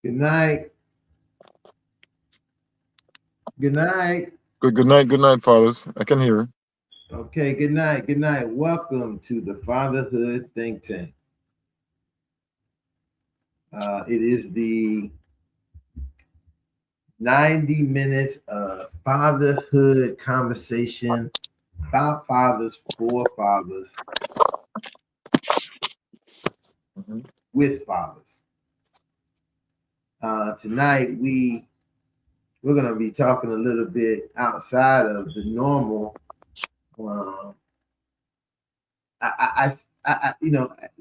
Good night. Good night. Good night, fathers. I can hear. Okay, good night. Good night. Welcome to the Fatherhood Think Tank. It is the 90 minutes of fatherhood conversation about fathers, for fathers, Mhm. with fathers. Tonight we're gonna be talking a little bit outside of the normal. Um,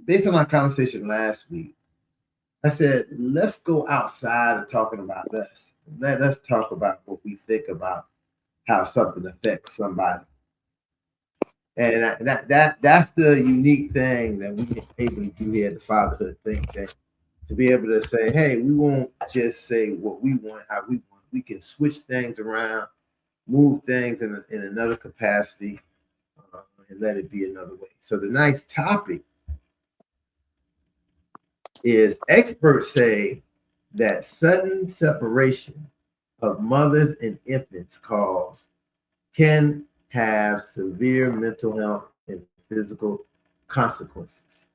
Based on our conversation last week, I said let's go outside of talking about us. Let's talk about what we think about how something affects somebody, and that's the unique thing that we able to do here at the Fatherhood Think Tank. To be able to say, hey, we won't just say what we want, how we want. We can switch things around, move things in another capacity, and let it be another way. So the next topic is experts say that sudden separation of mothers and infants cause can have severe mental health and physical consequences.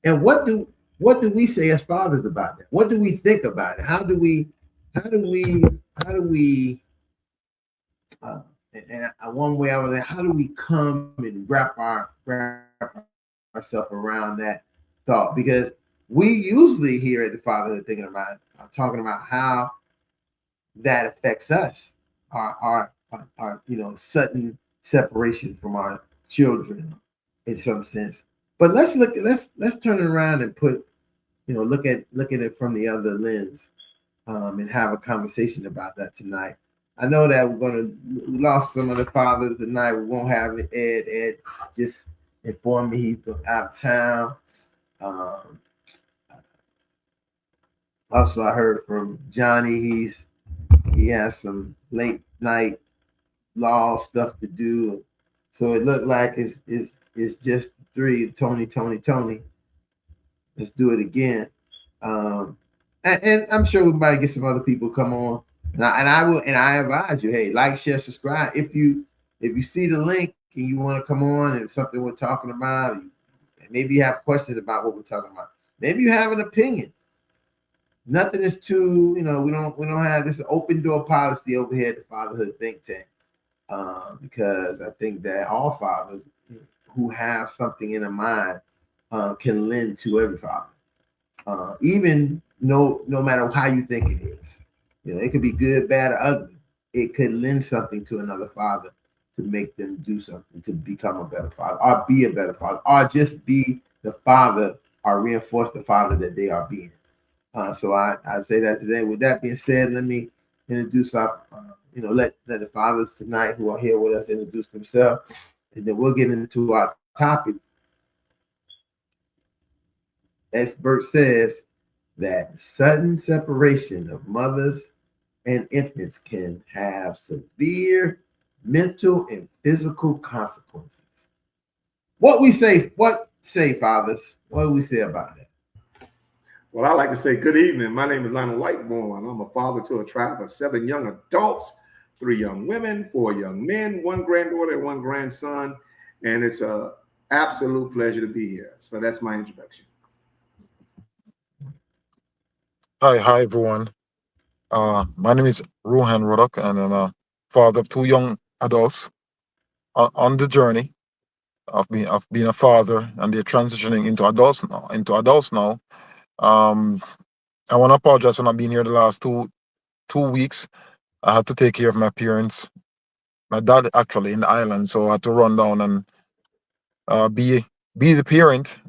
And what do we say as fathers about that? What do we think about it? How do we how do we uh, and one way I was like, how do we come and wrap ourselves around that thought? Because we usually here at the Fatherhood talking about how that affects us, our sudden separation from our children in some sense. But let's turn it around and put look at it from the other lens, and have a conversation about that tonight. I know that we lost some of the fathers tonight. We won't have it. Ed just informed me he's out of town. Um, Also, I heard from Johnny he has some late night law stuff to do. So it looked like it's just three. Tony. Let's do it again. Um, and I'm sure we might get some other people come on. And I advise you, hey, like, share, subscribe. If you see the link and you want to come on and something we're talking about, and maybe you have questions about what we're talking about. Maybe you have an opinion. Nothing is too, we don't have this open door policy over here at the Fatherhood Think Tank. Because I think that all fathers who have something in their mind can lend to every father, even no matter how you think it is. It could be good, bad, or ugly. It could lend something to another father to make them do something to become a better father, or be a better father, or just be the father, or reinforce the father that they are being. So I say that today. With that being said, let me introduce our, let the fathers tonight who are here with us introduce themselves, and then we'll get into our topic. Expert says that sudden separation of mothers and infants can have severe mental and physical consequences. What say fathers? What do we say about that? Well, I like to say good evening. My name is Lionel Whiteborn. I'm a father to a tribe of 7 young adults, 3 young women, 4 young men, 1 granddaughter, and 1 grandson. And it's a absolute pleasure to be here. So that's my introduction. Hi, everyone. My name is Rohan Rodok, and I'm a father of 2 young adults on the journey of being a father, and they're transitioning into adults now. Um, I want to apologize for not being here the last two weeks. I had to take care of my parents, my dad actually in the island, so I had to run down and be the parent,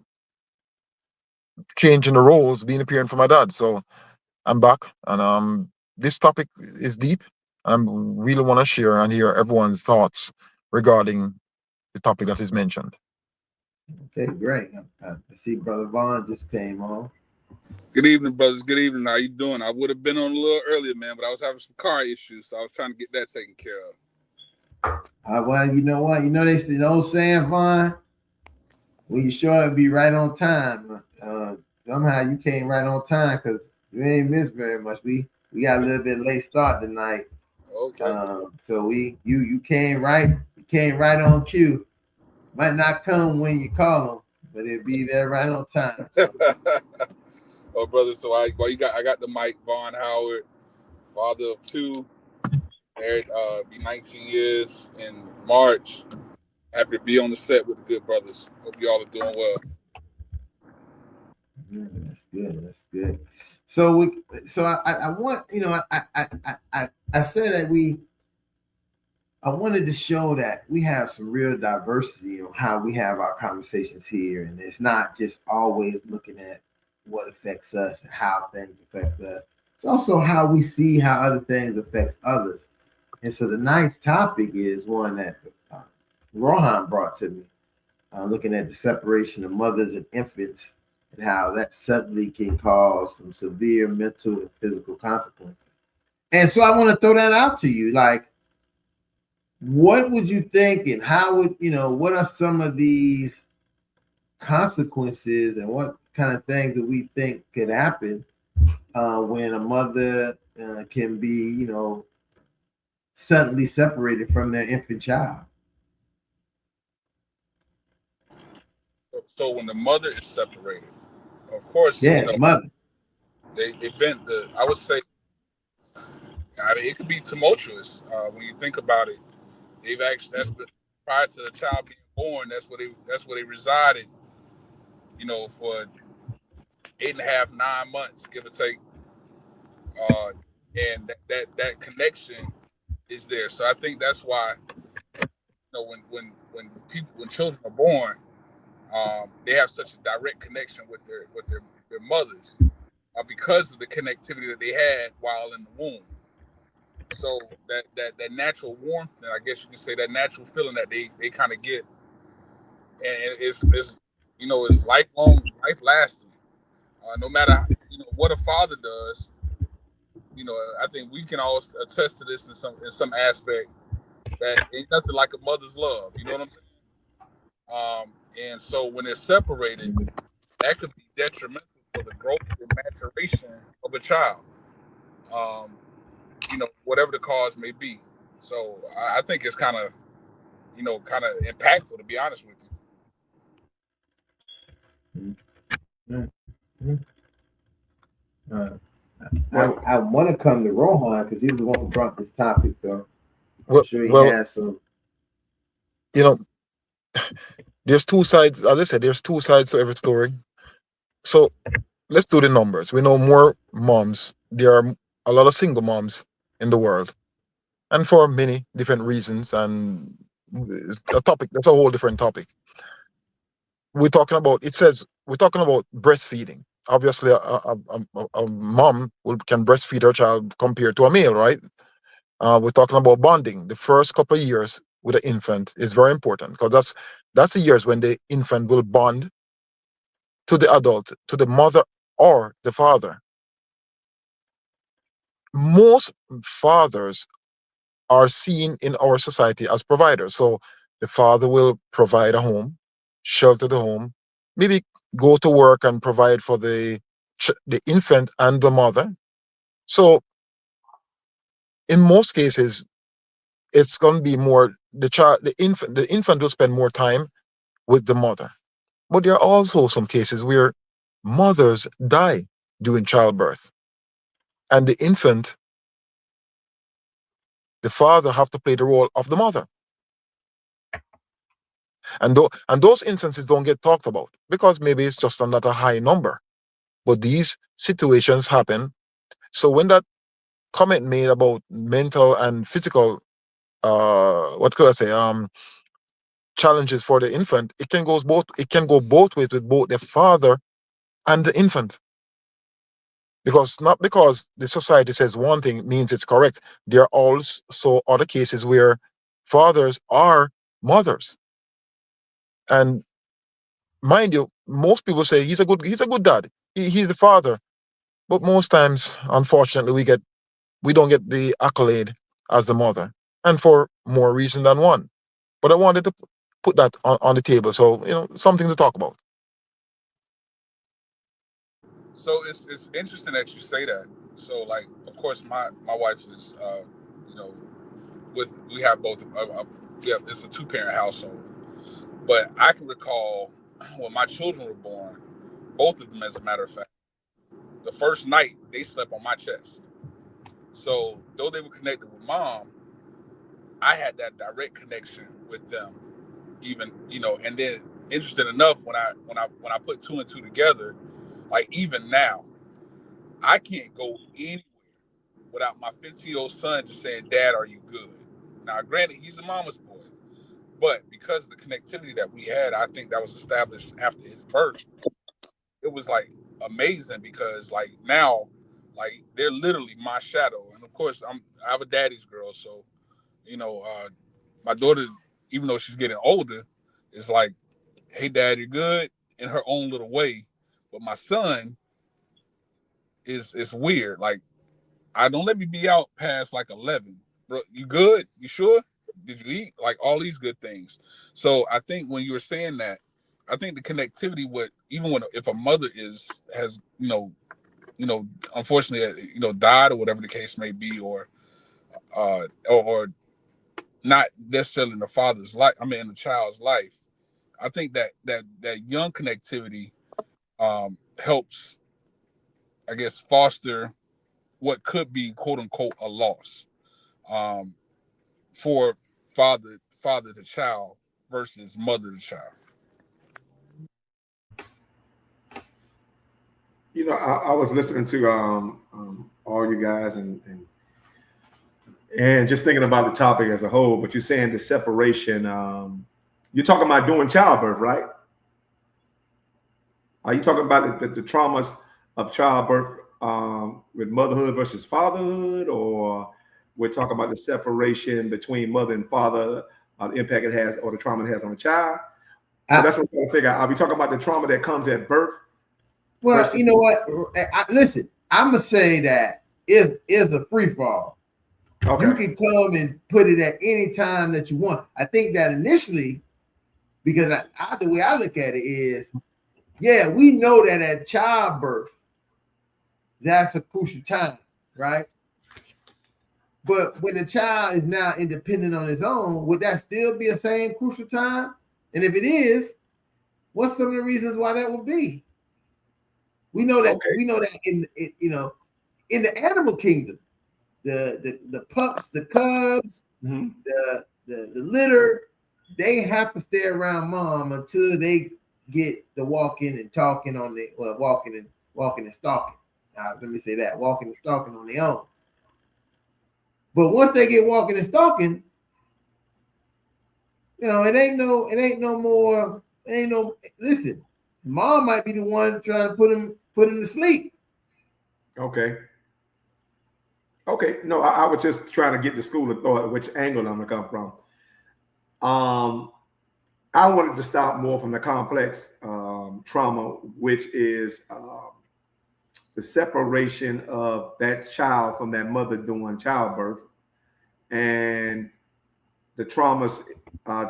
changing the roles, being a parent for my dad. So I'm back, and this topic is deep. I really want to share and hear everyone's thoughts regarding the topic that is mentioned. Okay, great. I see Brother Vaughn just came on. Good evening, brothers. Good evening. How you doing? I would have been on a little earlier, man, but I was having some car issues, so I was trying to get that taken care of. Well, you know what? They say the old saying, Vaughn, when you sure it be right on time. Somehow you came right on time because We ain't missed very much. We got a little bit late start tonight. Okay. So you came right. You came right on cue. Might not come when you call them, but it'll be there right on time. So. Oh, brother. So I got the mic. Vaughn Howard, father of two, married, be 19 years in March. Happy to be on the set with the good brothers. Hope you all are doing well. Yeah, that's good. That's good. So I want I said that I wanted to show that we have some real diversity on how we have our conversations here, and it's not just always looking at what affects us and how things affect us. It's also how we see how other things affects others. And so tonight's topic is one that Rohan brought to me, looking at the separation of mothers and infants and how that suddenly can cause some severe mental and physical consequences. And so I want to throw that out to you. Like, what would you think, and how would what are some of these consequences, and what kind of things do we think could happen when a mother can be, suddenly separated from their infant child? So when the mother is separated, of course, Yeah, mother. they've been I would say, I mean, it could be tumultuous when you think about it. They've actually prior to the child being born. That's where they resided. For 8.5, 9 months, give or take, and that connection is there. So I think that's why when children are born, they have such a direct connection with their mothers because of the connectivity that they had while in the womb. So that natural warmth, and I guess you can say that natural feeling that they kind of get, and it's lifelong, life lasting. No matter what a father does, I think we can all attest to this in some aspect, that ain't nothing like a mother's love. You know what I'm saying? And so when they're separated, that could be detrimental for the growth and maturation of a child. Whatever the cause may be. So I think it's kind of impactful, to be honest with you. Mm-hmm. I want to come to Rohan because he's the one who brought this topic, so I'm sure he has some. There's two sides. As I said, there's two sides to every story. So let's do the numbers. We know more moms. There are a lot of single moms in the world, and for many different reasons. And a topic that's a whole different topic. We're talking about. It says we're talking about breastfeeding. Obviously, a mom can breastfeed her child compared to a male, right? We're talking about bonding. The first couple of years with the infant is very important because that's the years when the infant will bond to the adult, to the mother or the father. Most fathers are seen in our society as providers. So the father will provide a home, shelter the home, maybe go to work and provide for the infant and the mother. So in most cases, it's going to be more the infant will spend more time with the mother. But there are also some cases where mothers die during childbirth, and the infant, the father, have to play the role of the mother. And those instances don't get talked about because maybe it's just not a high number. But these situations happen. So when that comment made about mental and physical, what could I say, challenges for the infant, it can go both ways with both the father and the infant. Because not because the society says one thing means it's correct. There are also other cases where fathers are mothers. And mind you, most people say he's a good dad. He's the father. But most times, unfortunately, we don't get the accolade as the mother, and for more reason than one. But I wanted to put that on the table, so something to talk about. So it's interesting that you say that. So like, of course, my wife is, you know, we have both. Yeah, it's a 2-parent household. But I can recall when my children were born, both of them, as a matter of fact, the first night they slept on my chest. So though they were connected with mom, I had that direct connection with them. Even, you know, and then interesting enough, when I put 2 and 2 together, like even now, I can't go anywhere without my 15-year-old son just saying, "Dad, are you good?" Now, granted, he's a mama's boy, but because of the connectivity that we had, I think that was established after his birth. It was like amazing because like now, like they're literally my shadow. And of course, I have a daddy's girl, so you know, my daughter, even though she's getting older, is like, "Hey, Dad, you're good," in her own little way. But my son is weird. Like, I don't let me be out past like 11. Bro, you good? You sure? Did you eat? Like all these good things. So I think when you were saying that, I think the connectivity with even when if a mother has unfortunately died or whatever the case may be, or not necessarily in the father's life. I mean, in the child's life. I think that young connectivity helps, I guess, foster what could be quote unquote a loss for father to child versus mother to child. You know, I was listening to all you guys and just thinking about the topic as a whole. But you're saying the separation. You're talking about doing childbirth, right? Are you talking about the traumas of childbirth with motherhood versus fatherhood, or we're talking about the separation between mother and father, the impact it has or the trauma it has on the child? So that's what I'm trying to figure out. Are we talking about the trauma that comes at birth? Well, you know what? Listen, I'm gonna say that is a free fall. Okay. You can come and put it at any time that you want. I think that initially, because the way I look at it is, yeah, we know that at childbirth, that's a crucial time, right? But when the child is now independent on his own, would that still be the same crucial time? And if it is, what's some of the reasons why that would be? We know that in the animal kingdom, the pups, the cubs, mm-hmm. the litter, they have to stay around mom until they get the walking and talking on the walking and stalking. Let me say that, walking and stalking on their own. But once they get walking and stalking, it ain't no more. Listen, mom might be the one trying to put him to sleep. Okay. No, I was just trying to get the school of thought, which angle I'm gonna come from. I wanted to stop more from the complex trauma, which is the separation of that child from that mother during childbirth, and the traumas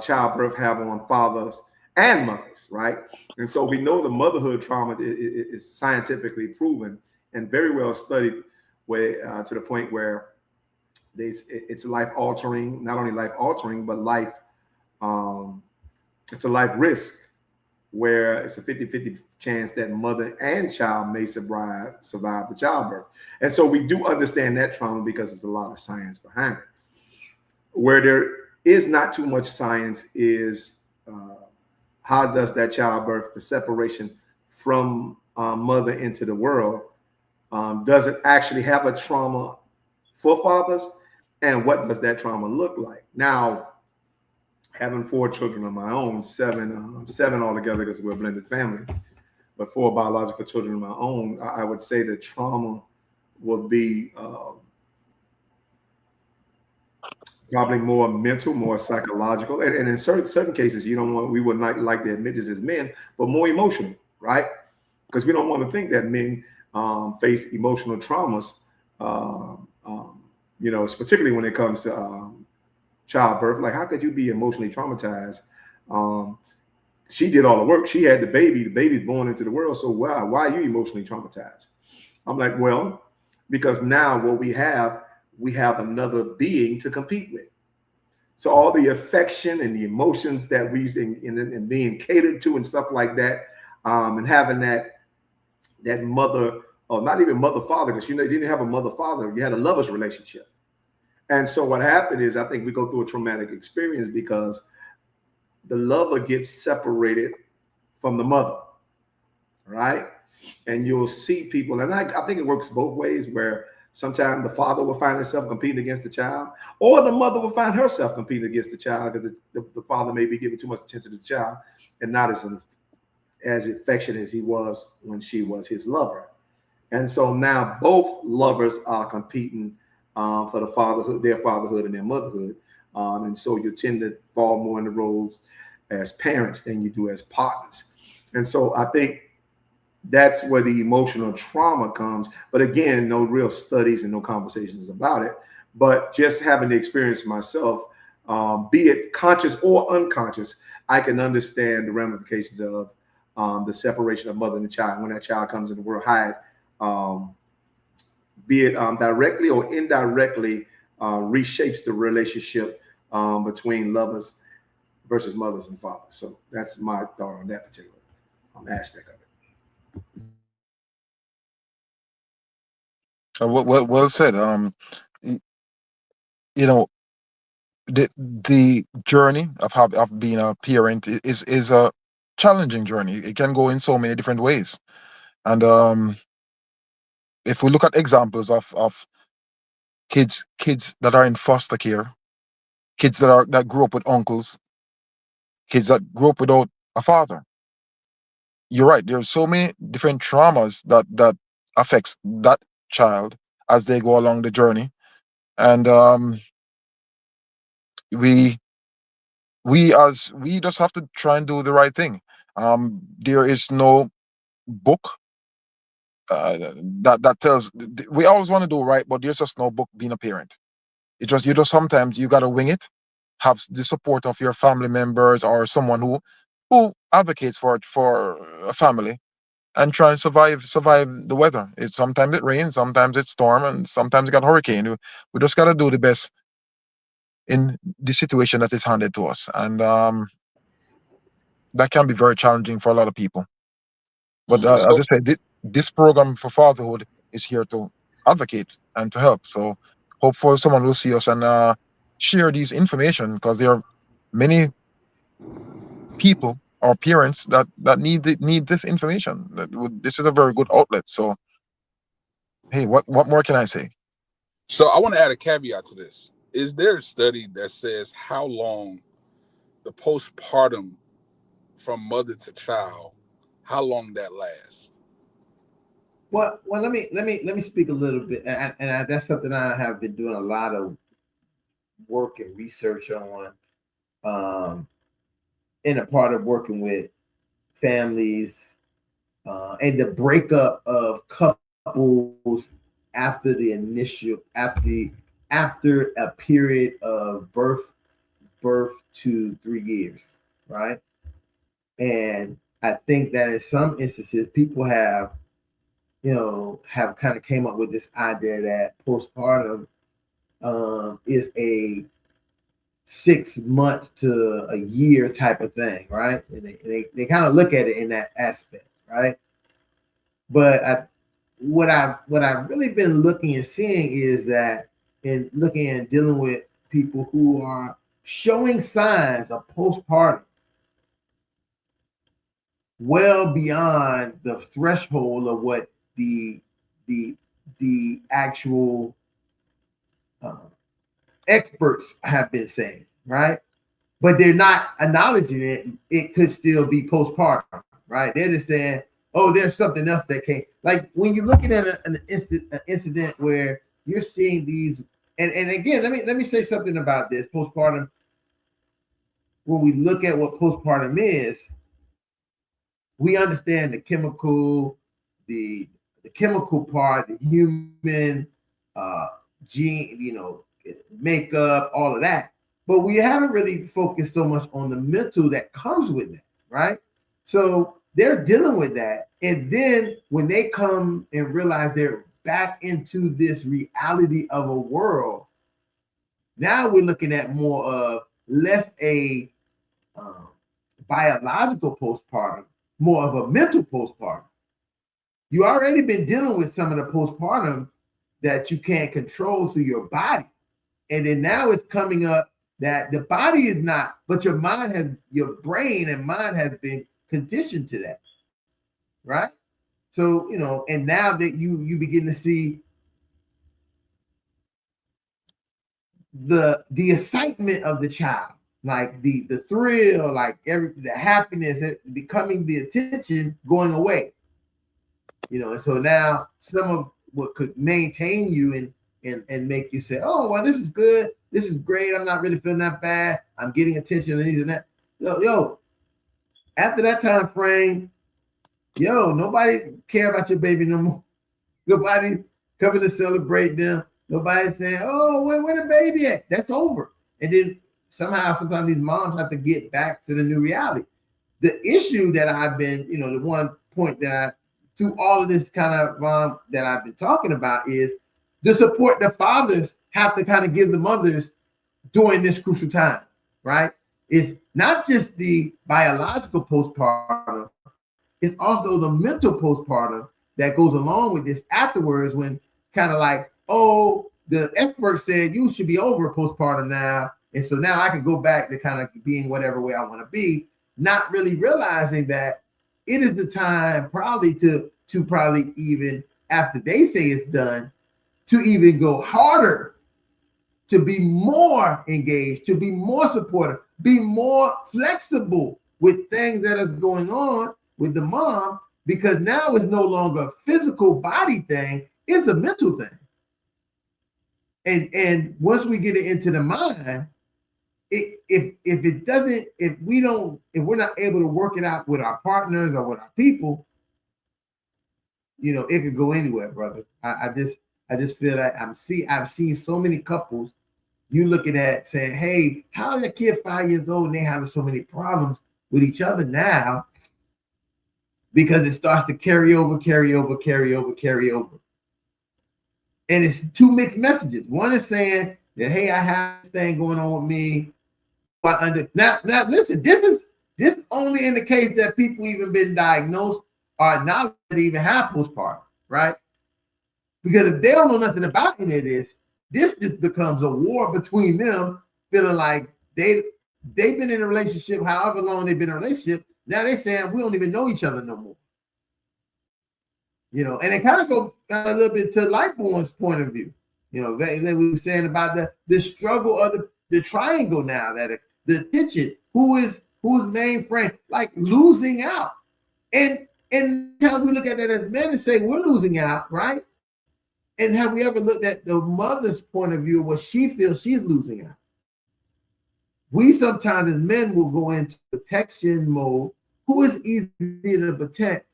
childbirth have on fathers and mothers, right? And so we know the motherhood trauma is scientifically proven and very well studied, to the point where it's life altering, not only life altering, but it's a life risk, where it's a 50-50 chance that mother and child may survive the childbirth. And so we do understand that trauma because there's a lot of science behind it. Where there is not too much science is how does that childbirth, the separation from mother into the world, does it actually have a trauma for fathers? And what does that trauma look like? Now, having 4 children of my own, seven altogether because we're a blended family, but 4 biological children of my own, I would say the trauma will be probably more mental, more psychological, and in certain cases, we would not like to admit this as men, but more emotional, right? Because we don't want to think that men face emotional traumas, particularly when it comes to childbirth. Like, how could you be emotionally traumatized she did all the work. She had the baby. The baby's born into the world. So why are you emotionally traumatized? I'm like, well, because now what we have another being to compete with. So all the affection and the emotions that we and being catered to and stuff like that, and having that mother, or not even mother father, because you didn't have a mother father, you had a lover's relationship. And so what happened is, I think we go through a traumatic experience because the lover gets separated from the mother, right? And you'll see people, and I think it works both ways, where sometimes the father will find himself competing against the child, or the mother will find herself competing against the child because the father may be giving too much attention to the child and not as affectionate as he was when she was his lover. And so now both lovers are competing for the fatherhood, their fatherhood and their motherhood. And so you tend to fall more in the roles as parents than you do as partners. And so I think that's where the emotional trauma comes. But again, no real studies and no conversations about it. But just having the experience myself, be it conscious or unconscious, I can understand the ramifications of the separation of mother and child when that child comes in the world. Be it directly or indirectly reshapes the relationship between lovers versus mothers and fathers. So that's my thought on that particular aspect of it. Well said. You know, the journey of being a parent is a challenging journey. It can go in so many different ways. And if we look at examples of kids that are in foster care, kids that grew up with uncles, kids that grew up without a father, you're right. There's so many different traumas that affects that child as they go along the journey. And we just have to try and do the right thing. There is no book that tells. We always want to do right, but there's just no book being a parent. You just sometimes you gotta wing it, have the support of your family members or someone who advocates for a family, and try and survive the weather. Sometimes it rains, sometimes it's storm, and sometimes you got hurricane. We just gotta do the best in the situation that is handed to us, and that can be very challenging for a lot of people. But as So I said, this program for fatherhood is here to advocate and to help. So hopefully someone will see us and share these information, because there are many people or parents that need this information. This is a very good outlet. So hey, what more can I say? So I want to add a caveat to this. Is there a study that says how long the postpartum from mother to child, how long that lasts? Well, let me speak a little bit, and that's something I have been doing a lot of work and research on, in a part of working with families, and the breakup of couples after the initial after a period of birth to 3 years, right? And I think that in some instances, people have kind of came up with this idea that postpartum is a 6 months to a year type of thing, right? And they kind of look at it in that aspect, right? But what I've really been looking and seeing is that in looking and dealing with people who are showing signs of postpartum well beyond the threshold of what the actual experts have been saying, right? But they're not acknowledging it. It could still be postpartum, right? They're just saying, "Oh, there's something else that came." Like when you're looking at an incident where you're seeing these, and again, let me say something about this postpartum. When we look at what postpartum is, we understand the chemical, the chemical part, the human gene, makeup, all of that. But we haven't really focused so much on the mental that comes with that, right? So they're dealing with that. And then when they come and realize they're back into this reality of a world, now we're looking at more of less a biological postpartum, more of a mental postpartum. You already been dealing with some of the postpartum that you can't control through your body. And then now it's coming up that the body is not, but your mind has, your brain and mind has been conditioned to that, right? So, you know, and now that you begin to see the excitement of the child, like the thrill, like the happiness, becoming the attention going away, you know. And so now some of what could maintain you and make you say, oh, well, this is good, this is great, I'm not really feeling that bad, I'm getting attention and these and that. Yo, after that time frame, nobody care about your baby no more. Nobody coming to celebrate them. Nobody saying, oh, where the baby at? That's over. And then sometimes these moms have to get back to the new reality. The issue that I've been, the one point that through all of this kind of that I've been talking about is the support the fathers have to kind of give the mothers during this crucial time, right? It's not just the biological postpartum, it's also the mental postpartum that goes along with this afterwards, when kind of like, oh, the expert said you should be over postpartum now. And so now I can go back to kind of being whatever way I want to be, not really realizing that it is the time probably to probably even after they say it's done, to even go harder, to be more engaged, to be more supportive, be more flexible with things that are going on with the mom, because now it's no longer a physical body thing, it's a mental thing. And once we get it into the mind, if we're not able to work it out with our partners or with our people, it could go anywhere, brother. I just feel like I've seen so many couples, you looking at saying, hey, how is a kid 5 years old and they having so many problems with each other now? Because it starts to carry over. And it's two mixed messages. One is saying that, hey, I have this thing going on with me. Now listen, this only in the case that people even been diagnosed or not even have postpartum, right? Because if they don't know nothing about any of this just becomes a war between them, feeling like they've been in a relationship, however long they've been in a relationship. Now they're saying we don't even know each other no more. And it kind of go a little bit to Lightborn's point of view. That we were saying about the struggle of the triangle now, that the tension, who's main friend, like losing out. And we look at that as men and say we're losing out, right? And have we ever looked at the mother's point of view, what she feels she's losing out? We sometimes as men will go into protection mode. Who is easier to protect?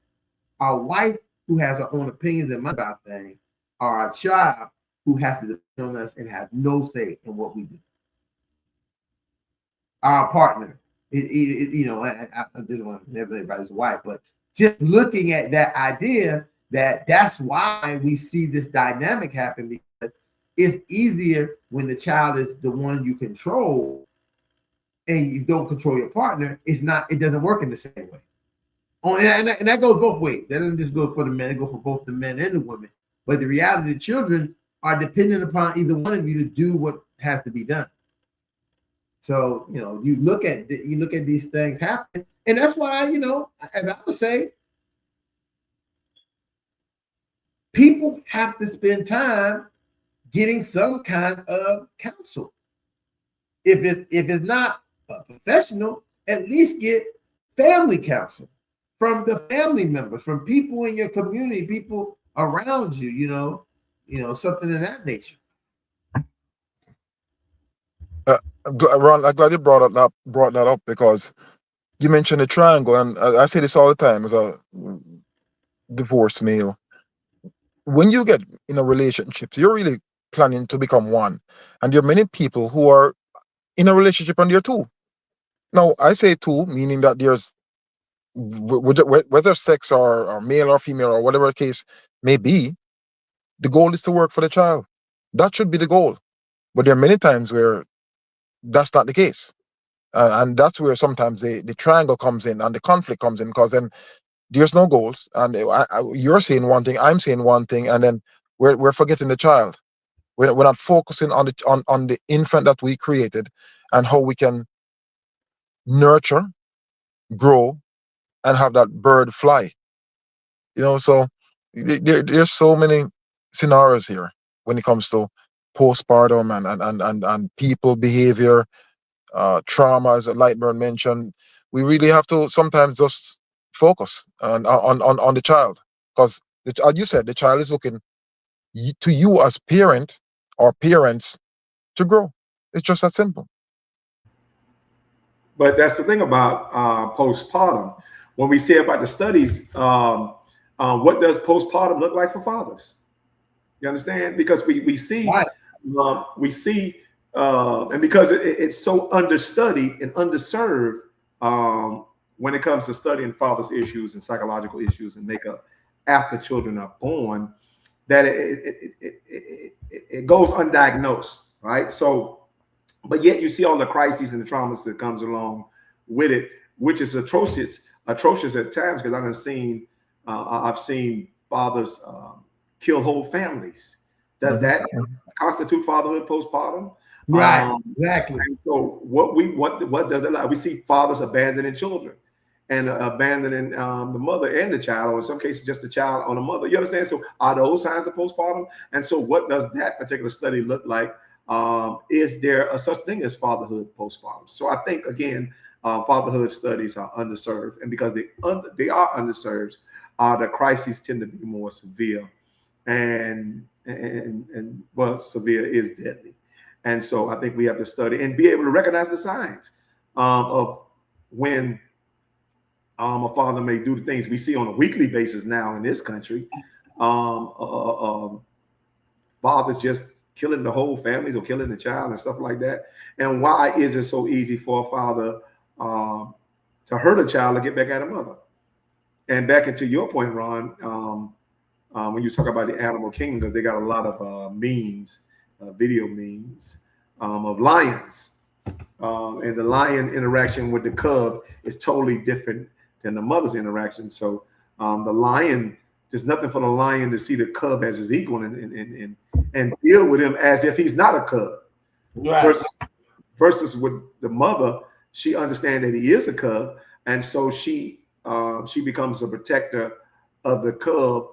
Our wife, who has her own opinions and mind about things, or our child, who has to depend on us and have no say in what we do? Our partner, I just want to never everybody's wife, but just looking at that idea that's why we see this dynamic happen, because it's easier when the child is the one you control and you don't control your partner. It doesn't work in the same way. And that goes both ways. That doesn't just go for the men, it goes for both the men and the women. But the reality, the children are dependent upon either one of you to do what has to be done. So, you look at these things happen. And that's why, as I would say, people have to spend time getting some kind of counsel. If it's not a professional, at least get family counsel from the family members, from people in your community, people around you, something of that nature. Ron, I'm glad you brought that up, because you mentioned a triangle, and I say this all the time as a divorced male. When you get in a relationship, you're really planning to become one, and there are many people who are in a relationship and they're two. Now, I say two, meaning that there's whether sex or male or female or whatever the case may be, the goal is to work for the child. That should be the goal. But there are many times where that's not the case. And that's where sometimes the triangle comes in and the conflict comes in, because then there's no goals. And you're saying one thing, I'm saying one thing, and then we're forgetting the child. We're not focusing on the infant that we created and how we can nurture, grow, and have that bird fly. So there's so many scenarios here when it comes to postpartum and people behavior, trauma, as Lightburn mentioned. We really have to sometimes just focus on the child, because as you said, the child is looking to you as parent or parents to grow. It's just that simple. But that's the thing about postpartum. When we say about the studies, what does postpartum look like for fathers? You understand? Because we see, Right. and because it's so understudied and underserved when it comes to studying fathers' issues and psychological issues and makeup after children are born, that it goes undiagnosed, right? So, but yet you see all the crises and the traumas that comes along with it, which is atrocious at times. Because I've seen fathers kill whole families. Does that constitute fatherhood postpartum? Right. Exactly. And so what does it like? We see fathers abandoning children and abandoning the mother and the child, or in some cases just the child on the mother. You understand? So are those signs of postpartum? And so what does that particular study look like? Is there a such thing as fatherhood postpartum? So I think, again, fatherhood studies are underserved, and because they are underserved, the crises tend to be more severe, and well, severe is deadly. And so I think we have to study and be able to recognize the signs of when a father may do the things we see on a weekly basis now in this country. Fathers just killing the whole families or killing the child and stuff like that. And why is it so easy for a father to hurt a child to get back at a mother? And back into your point, Ron, when you talk about the animal kingdom, because they got a lot of memes, video memes of lions. And the lion interaction with the cub is totally different than the mother's interaction. So the lion, there's nothing for the lion to see the cub as his equal and deal with him as if he's not a cub. Right. Versus with the mother, she understands that he is a cub, and so she becomes a protector of the cub.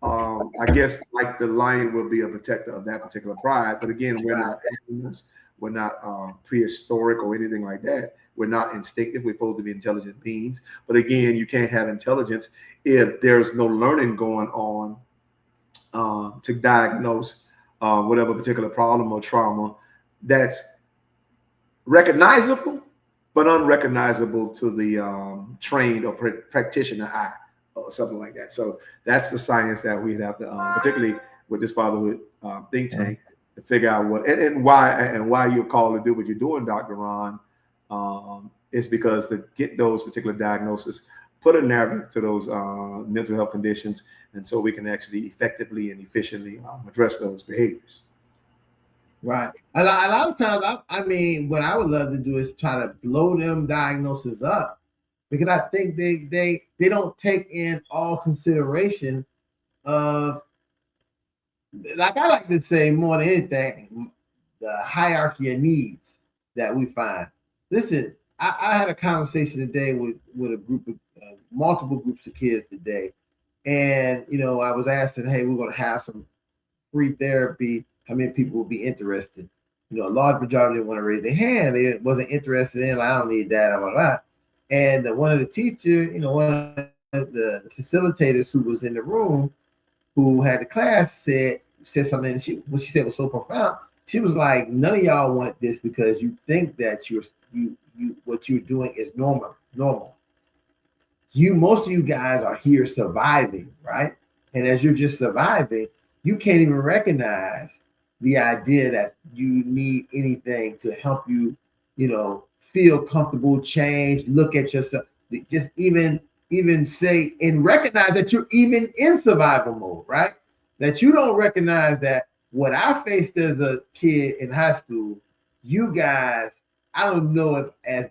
I guess like the lion will be a protector of that particular pride. But again, we're not animals. We're not prehistoric or anything like that. We're not instinctive. We're supposed to be intelligent beings. But again, you can't have intelligence if there's no learning going on to diagnose whatever particular problem or trauma that's recognizable, but unrecognizable to the trained or practitioner eye or something like that. So that's the science that we'd have to, particularly with this fatherhood think tank, to figure out what and why you're called to do what you're doing, Dr. Ron, is because to get those particular diagnoses, put a narrative to those mental health conditions, and so we can actually effectively and efficiently address those behaviors. Right. A lot of times, I mean, what I would love to do is try to blow them diagnoses up, because I think they don't take in all consideration of, like I like to say more than anything, the hierarchy of needs that we find. Listen, I had a conversation today with a group of multiple groups of kids today, and I was asking, hey, we're going to have some free therapy. How many people will be interested? A large majority didn't want to raise their hand. They wasn't interested in, like, I don't need that, blah, blah, blah. And one of the teachers, one of the facilitators who was in the room, who had the class, said something, and what she said was so profound. She was like, none of y'all want this because you think that what you're doing is normal. Most of you guys are here surviving, right? And as you're just surviving, you can't even recognize the idea that you need anything to help you, feel comfortable, change, look at yourself. just even say and recognize that you're even in survival mode, right? That you don't recognize that what I faced as a kid in high school, you guys, I don't know if as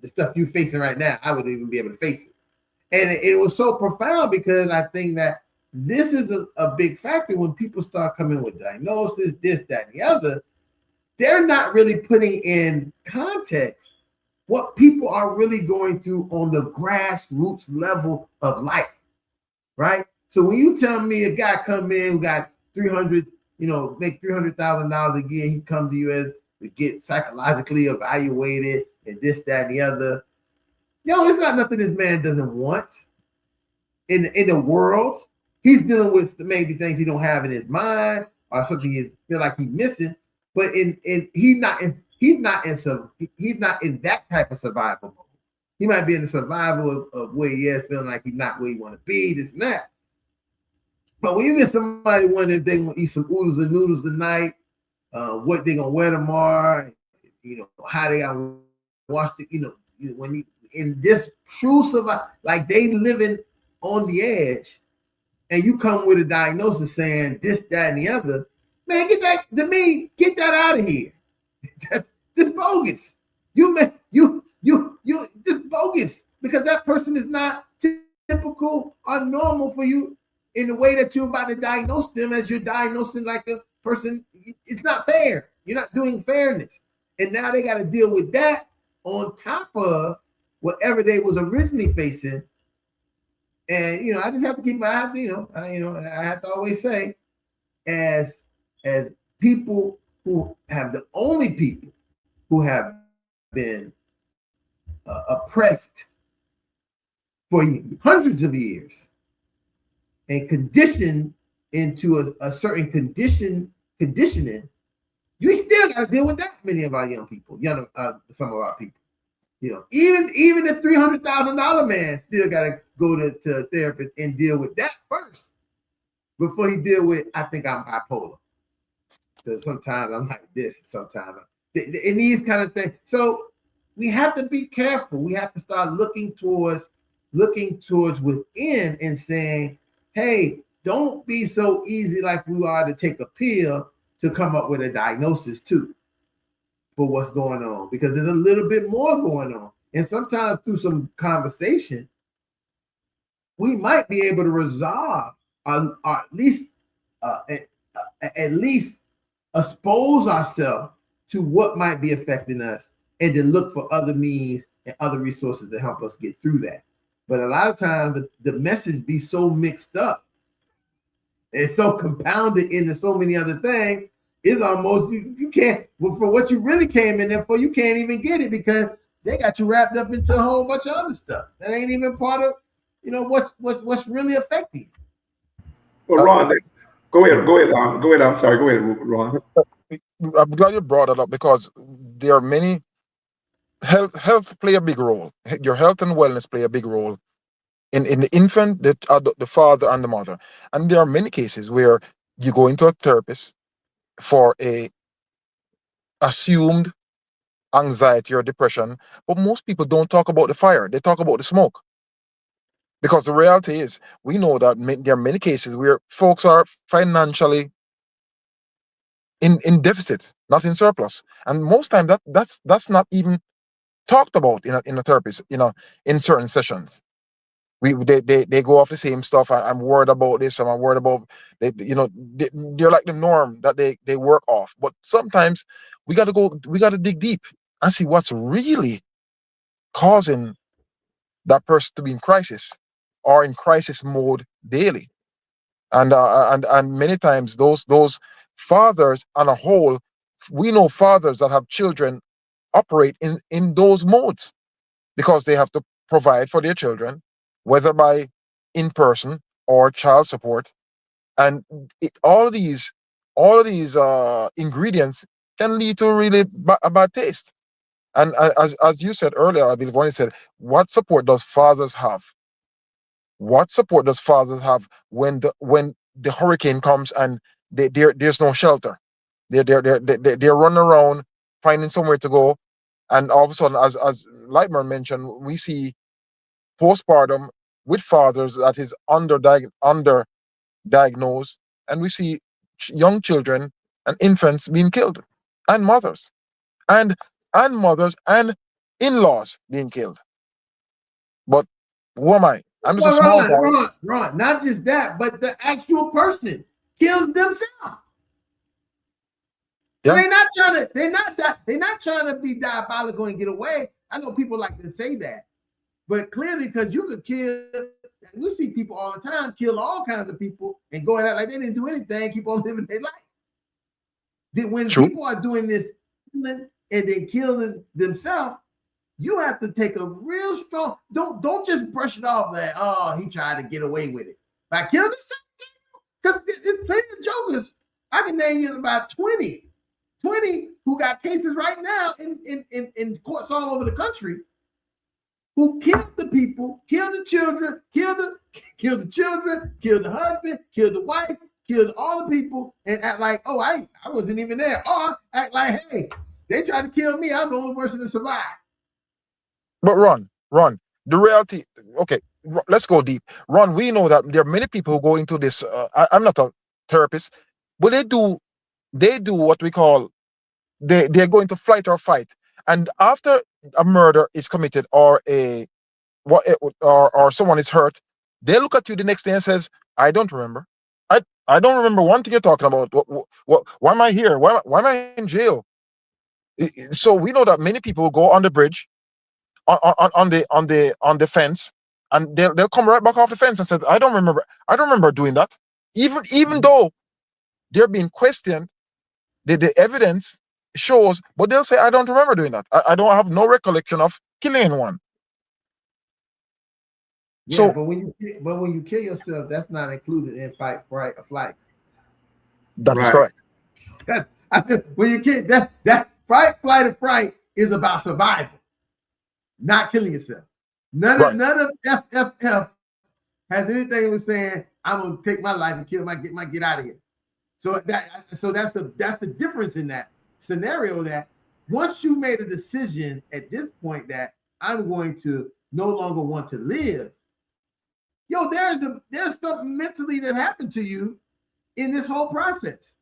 the stuff you're facing right now, I wouldn't even be able to face it. And it was so profound because I think that this is a big factor when people start coming with diagnosis, this, that, and the other. They're not really putting in context what people are really going through on the grassroots level of life, right? So when you tell me a guy come in who got 300, make $300,000 a year, he come to you as to get psychologically evaluated and this, that, and the other. It's not nothing this man doesn't want in the world. He's dealing with maybe things he don't have in his mind or something he feel like he's missing. But he's not in that type of survival mode. He might be in the survival of where he is, feeling like he's not where he want to be, this and that. But when you get somebody wondering if they want to eat some oodles and noodles tonight, what they gonna wear tomorrow, how they gonna wash the, when you in this true survival, like they living on the edge, and you come with a diagnosis saying this, that, and the other. Man, get that out of here. This bogus. You this bogus because that person is not typical or normal for you in the way that you're about to diagnose them as you're diagnosing like a person. It's not fair. You're not doing fairness. And now they got to deal with that on top of whatever they was originally facing. And I just have to keep my I have to always say, as people who have the only people who have been oppressed for hundreds of years and conditioned into a certain conditioning, you still got to deal with that. Many of our young people, some of our people, even the $300,000 man still got to go to a therapist and deal with that first before he deal with, I think I'm bipolar. Because sometimes I'm like this, sometimes in these kind of things. So we have to be careful. We have to start looking towards within and saying, hey, don't be so easy like we are to take a pill to come up with a diagnosis too for what's going on, because there's a little bit more going on. And sometimes through some conversation, we might be able to resolve or at least expose ourselves to what might be affecting us and then look for other means and other resources to help us get through that. But a lot of times the message be so mixed up and so compounded into so many other things, it's almost you can't, for what you really came in there for, you can't even get it because they got you wrapped up into a whole bunch of other stuff that ain't even part of what's really affecting you. Well, Ron, go ahead. I'm sorry. Go ahead, Ron. I'm glad you brought it up because there are many health play a big role. Your health and wellness play a big role in the infant, the father, and the mother. And there are many cases where you go into a therapist for a assumed anxiety or depression, but most people don't talk about the fire. They talk about the smoke. Because the reality is, we know that there are many cases where folks are financially in deficit, not in surplus, and most time that's not even talked about in a therapist, in certain sessions. They go off the same stuff. I'm worried about this, and I'm worried about they're like the norm that they work off. But sometimes we got to dig deep and see what's really causing that person to be in crisis or in crisis mode daily. And many times those fathers on a whole, we know fathers that have children operate in those modes because they have to provide for their children, whether by in person or child support, and all of these ingredients can lead to really a bad taste. And as you said earlier, I believe when you said, what support does fathers have? What support does fathers have when the hurricane comes and there's no shelter? They're running around finding somewhere to go, and all of a sudden, as Lightman mentioned, we see postpartum with fathers that is underdiagnosed, and we see young children and infants being killed, and mothers, and mothers and in-laws being killed. But who am I? I'm just a Well, small guy. Ron, not just that, but the actual person kills themselves. So Yeah. they're not trying to be diabolical and get away. I know people like to say that, but clearly, because you could kill, we see people all the time kill all kinds of people and go at it like they didn't do anything, keep on living their life. When True. people are doing this and then killing themselves, you have to take a real strong. Don't just brush it off that he tried to get away with it by killing himself. Because there's plenty of jokers. I can name you about 20 who got cases right now in courts all over the country who killed the people, killed the children, killed the husband, killed the wife, killed all the people, and act like, oh, I wasn't even there. Or act like, hey, they tried to kill me. I'm the only person to survive. But Ron, the reality, okay, let's go deep. Ron, we know that there are many people who go into this. I'm not a therapist, but they do what we call, they're going to flight or fight. And after a murder is committed or or someone is hurt, they look at you the next day and says, I don't remember. I don't remember one thing you're talking about. Why am I here? Why am I in jail? So we know that many people go on the bridge, on the fence, and they'll come right back off the fence and say, I don't remember doing that. Even though they're being questioned, the evidence shows, but they'll say, I don't remember doing that. I don't have no recollection of killing anyone. Yeah, So, but when you kill yourself, that's not included in fight, fright, or flight. that is correct. When you kill that fight, flight, or fright is about survival, not killing yourself. None of FFF has anything with saying I'm gonna take my life and kill get out of here. So that's the difference in that scenario. That once you made a decision at this point that I'm going to no longer want to live, there's something mentally that happened to you in this whole process.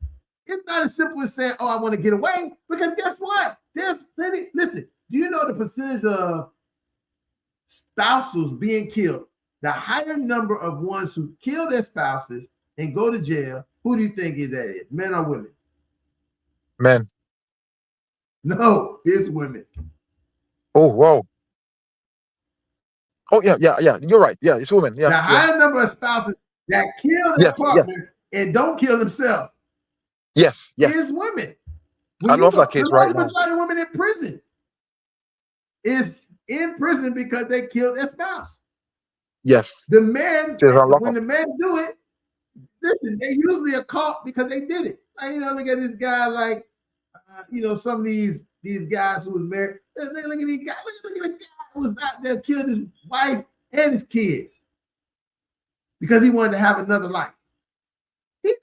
It's not as simple as saying, oh, I want to get away, because guess what? There's plenty. Listen, do you know the percentage of spouses being killed? The higher number of ones who kill their spouses and go to jail, who do you think that is? Men or women? Men. No, it's women. Oh, wow. Oh, yeah. You're right. Yeah, it's women. Yeah. The higher number of spouses that kill their partner and don't kill themselves. Yes. Is women. I love that case right now. The majority of women in prison is in prison because they killed their spouse. Yes. The men, when the men do it, listen, they usually are caught because they did it. Like, look at this guy, like, some of these guys who was married. Look at these guys. Look at the guy who was out there, killed his wife and his kids because he wanted to have another life. He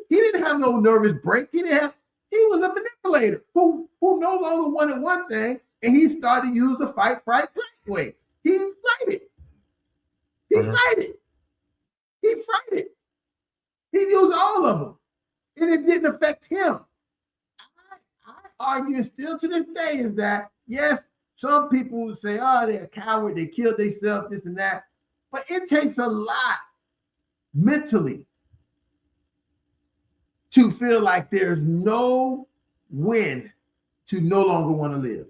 didn't have no nervous break. He was a manipulator who no longer wanted one thing, and he started to use the fight, flight way. He fight it. He used all of them, and it didn't affect him. I argue still to this day is that, yes, some people would say, oh, they're a coward, they killed themselves, this and that. But it takes a lot mentally to feel like there's no win to no longer want to live.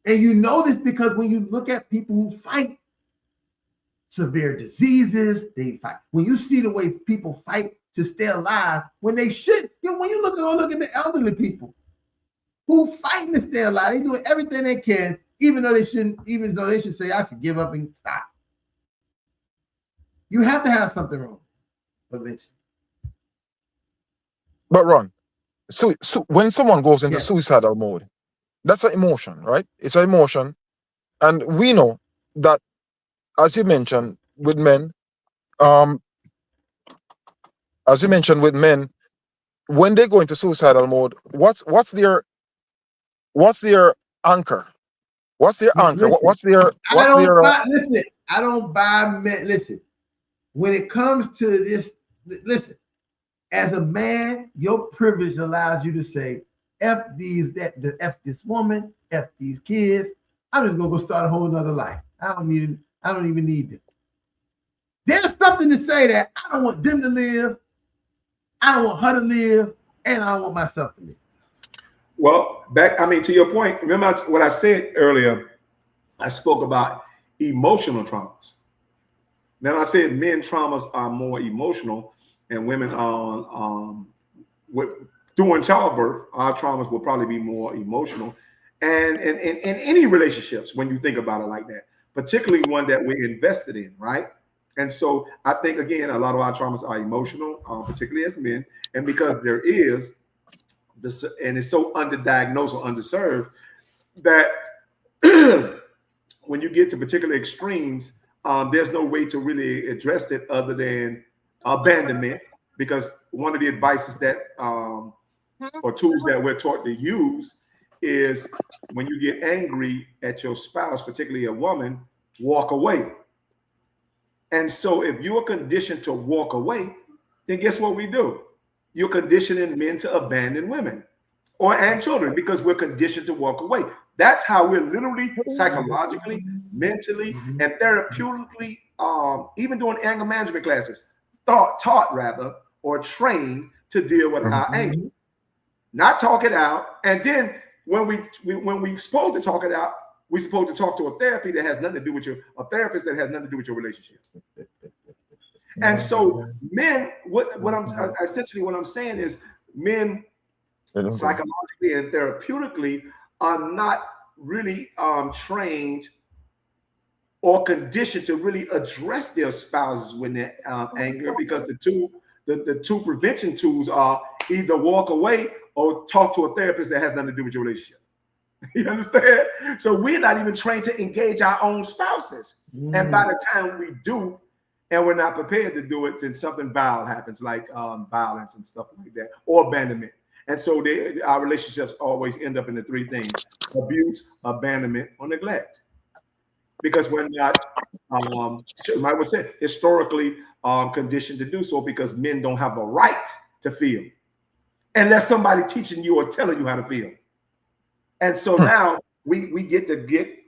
And you know this because when you look at people who fight severe diseases, they fight. When you see the way people fight to stay alive, when they should, when you look at the elderly people who fighting to stay alive, they doing everything they can, even though they should say, I should give up and stop. You have to have something wrong eventually. But Ron, so when someone goes into suicidal mode, that's an emotion, right? It's an emotion. And we know that, as you mentioned with men, when they go into suicidal mode, what's their anchor? What's their anchor? Listen, What's their listen, I don't buy men. Listen, when it comes to this, listen, as a man, your privilege allows you to say, F this woman, F these kids. I'm just gonna go start a whole nother life. I don't even need them. There's something to say that I don't want them to live, I don't want her to live, and I don't want myself to live. Well, to your point, remember what I said earlier, I spoke about emotional traumas. Now I said men traumas are more emotional and women are doing childbirth, our traumas will probably be more emotional. And in any relationships, when you think about it like that, particularly one that we're invested in, right? And so I think, again, a lot of our traumas are emotional, particularly as men. And because there is this, and it's so underdiagnosed or underserved, that when you get to particular extremes, there's no way to really address it other than abandonment. Because one of the advices that, or tools that we're taught to use is when you get angry at your spouse, particularly a woman, walk away. And so if you're conditioned to walk away, then guess what we do? You're conditioning men to abandon women and children because we're conditioned to walk away. That's how we're literally psychologically, mentally, and therapeutically, even doing anger management classes, taught rather, or trained to deal with our anger. Not talk it out. And then when we're supposed to talk it out, we're supposed to talk to a therapist that has nothing to do with your relationship. And so men, what I'm saying is men psychologically and therapeutically are not really trained or conditioned to really address their spouses when they're angry, because the two prevention tools are either walk away or talk to a therapist that has nothing to do with your relationship. You understand? So we're not even trained to engage our own spouses. And by the time we do, and we're not prepared to do it, then something vile happens, like violence and stuff like that, or abandonment. And so our relationships always end up in the three things: abuse, abandonment, or neglect. Because we're not, I would say, historically conditioned to do so, because men don't have a right to feel unless somebody teaching you or telling you how to feel. And so now we get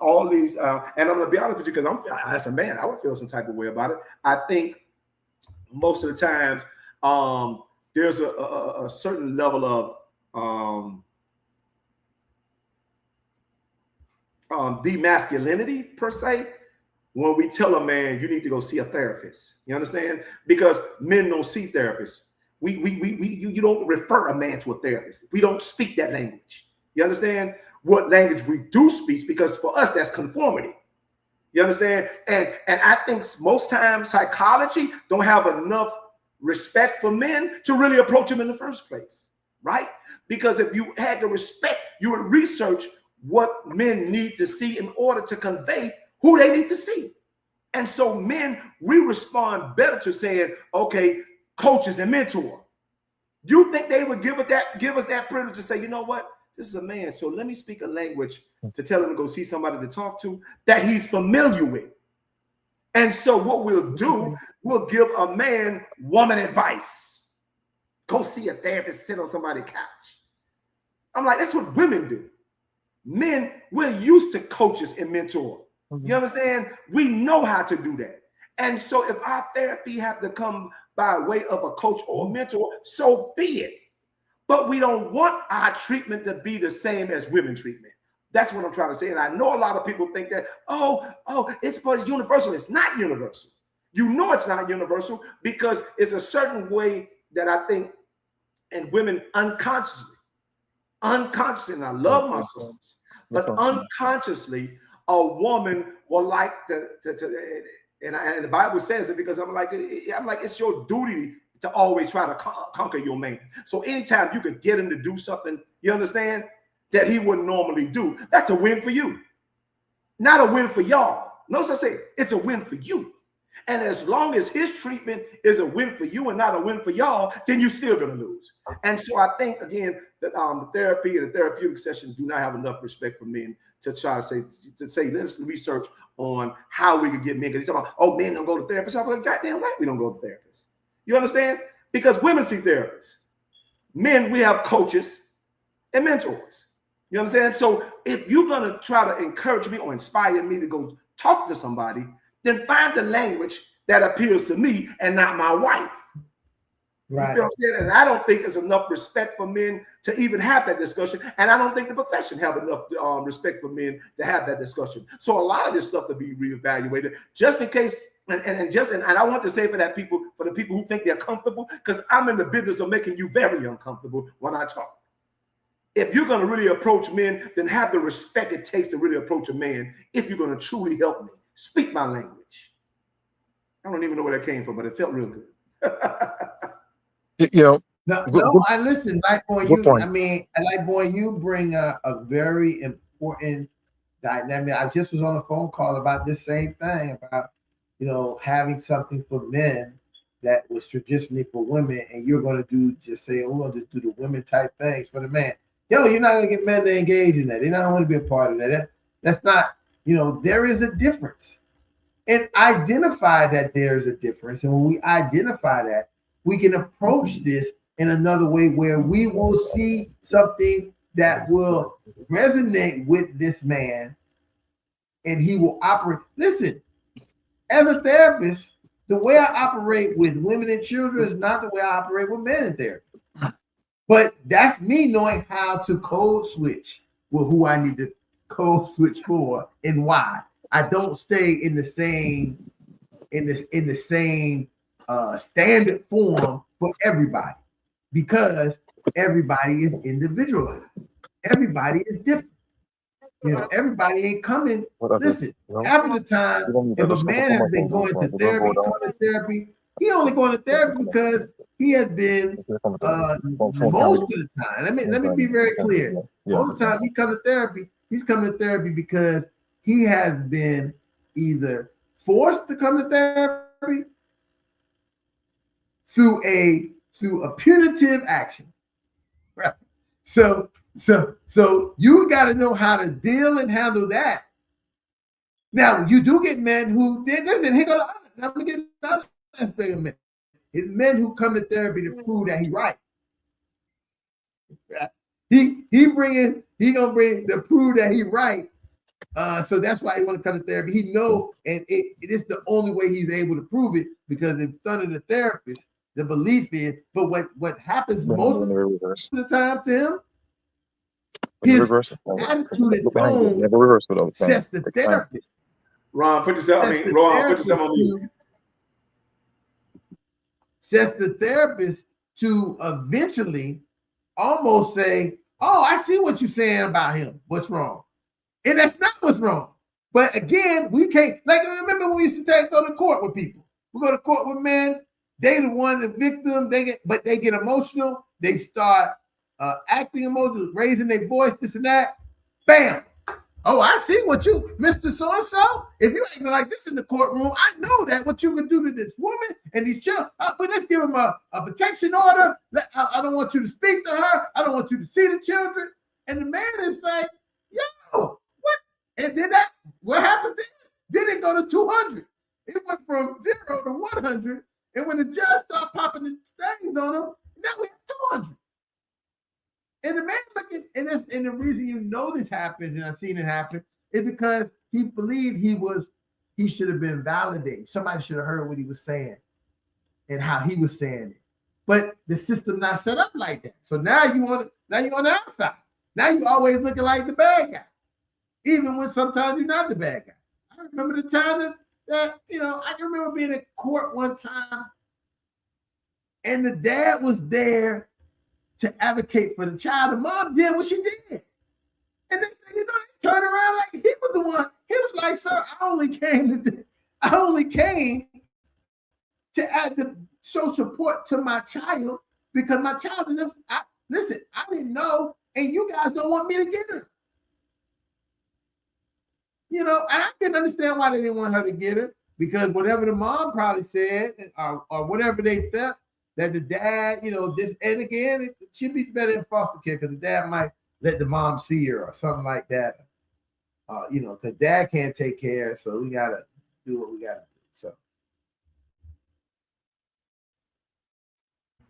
all these, and I'm going to be honest with you, because as a man, I would feel some type of way about it. I think most of the times there's a certain level of demasculinity, per se, when we tell a man you need to go see a therapist. You understand? Because men don't see therapists. You don't refer a man to a therapist. We don't speak that language. You understand? What language we do speak, because for us that's conformity. You understand? And I think most times psychology don't have enough respect for men to really approach them in the first place, right? Because if you had the respect, you would research what men need to see in order to convey who they need to see. And so men, we respond better to saying, okay, coaches and mentor. You think they would give us that privilege to say, you know what? This is a man, so let me speak a language to tell him to go see somebody to talk to that he's familiar with. And so what we'll do, we'll give a man woman advice. Go see a therapist, sit on somebody's couch. I'm like, that's what women do. Men, we're used to coaches and mentor. You understand? We know how to do that. And so if our therapy have to come by way of a coach or a mentor, so be it. But we don't want our treatment to be the same as women treatment. That's what I'm trying to say. And I know a lot of people think that, it's universal. It's not universal. You know it's not universal because it's a certain way that I think, and women unconsciously, and I love my sisters, but unconsciously, a woman will like and the Bible says it, because I'm like, it's your duty to always try to conquer your man. So anytime you could get him to do something, you understand, that he wouldn't normally do, that's a win for you. Not a win for y'all. Notice I say it's a win for you. And as long as his treatment is a win for you and not a win for y'all, then you're still going to lose. And so I think, again, that the therapy and the therapeutic session do not have enough respect for men to try to say let's research on how we could get men. Because you're talking about, oh, men don't go to therapists. I'm like, goddamn right, we don't go to therapists. You understand? Because women see therapists. Men, we have coaches and mentors. You understand? So if you're gonna try to encourage me or inspire me to go talk to somebody, then find the language that appeals to me and not my wife. Right. You know what I'm saying? And I don't think there's enough respect for men to even have that discussion. And I don't think the profession have enough respect for men to have that discussion. So a lot of this stuff to be reevaluated, just in case. And I want to say for the people who think they're comfortable, because I'm in the business of making you very uncomfortable when I talk. If you're going to really approach men, then have the respect it takes to really approach a man. If you're going to truly help me, speak my language. I don't even know where that came from, but it felt real good. You know, no, I listen, like boy, you. point. I mean, like boy, you bring a very important dynamic. I just was on a phone call about this same thing about, you know, having something for men that was traditionally for women, and you're going to just say, oh, we'll just do the women type things for the man. Yo, you're not going to get men to engage in that. They don't want to be a part of that. That's not, you know, there is a difference. And identify that there's a difference. And when we identify that, we can approach this in another way where we will see something that will resonate with this man and he will operate. Listen, as a therapist, the way I operate with women and children is not the way I operate with men in therapy. But that's me knowing how to code switch with who I need to code switch for and why. I don't stay in the same standard form for everybody, because everybody is individualized. Everybody is different. You know, everybody ain't coming. Listen, half of the time, if a man has been going to therapy, he only going to therapy because he has been most of the time. Let me be very clear. Most of the time he comes to therapy, he's coming to therapy because he has been either forced to come to therapy through a punitive action. Right. So you got to know how to deal and handle that. Now you do get men who listen. He goes. I'm gonna get another aspect of men. It's men who come to therapy to prove that he's right. He gonna bring to prove that he's right. So that's why he want to come to therapy. He know, and it is the only way he's able to prove it, because in front of the therapist, the belief is. But what happens most of the time to him, his attitude and tone sets the therapist. Ron, put yourself on mute. Sets the therapist to eventually almost say, "Oh, I see what you're saying about him. What's wrong?" And that's not what's wrong. But again, we can't, like, remember when we used to go to court with people. We go to court with men, they the one, the victim, they get emotional, they start acting emotional, raising their voice, this and that. Bam. Oh, I see what you, Mr. So-and-so. If you're acting like this in the courtroom, I know that what you can do to this woman and these children. But let's give him a protection order. I don't want you to speak to her. I don't want you to see the children. And the man is like, yo, what? And then what happened then? Then it go to 200. It went from 0 to 100. And when the judge started popping the things on him, now we have 200. And the man looking, and the reason you know this happens, and I've seen it happen, is because he believed he should have been validated. Somebody should have heard what he was saying and how he was saying it. But the system not set up like that. So now you're on the outside. Now you always looking like the bad guy, even when sometimes you're not the bad guy. I remember the time that I can remember being in court one time, and the dad was there to advocate for the child. The mom did what she did. And they turned around like he was the one. He was like, "Sir, I only came to add to show support to my child because my child didn't. I didn't know, and you guys don't want me to get her." And I can understand why they didn't want her to get her, because whatever the mom probably said, or whatever they thought, that the dad, this, and again, it should be better in foster care because the dad might let the mom see her or something like that. You know, because dad can't take care, so we gotta do what we gotta do. So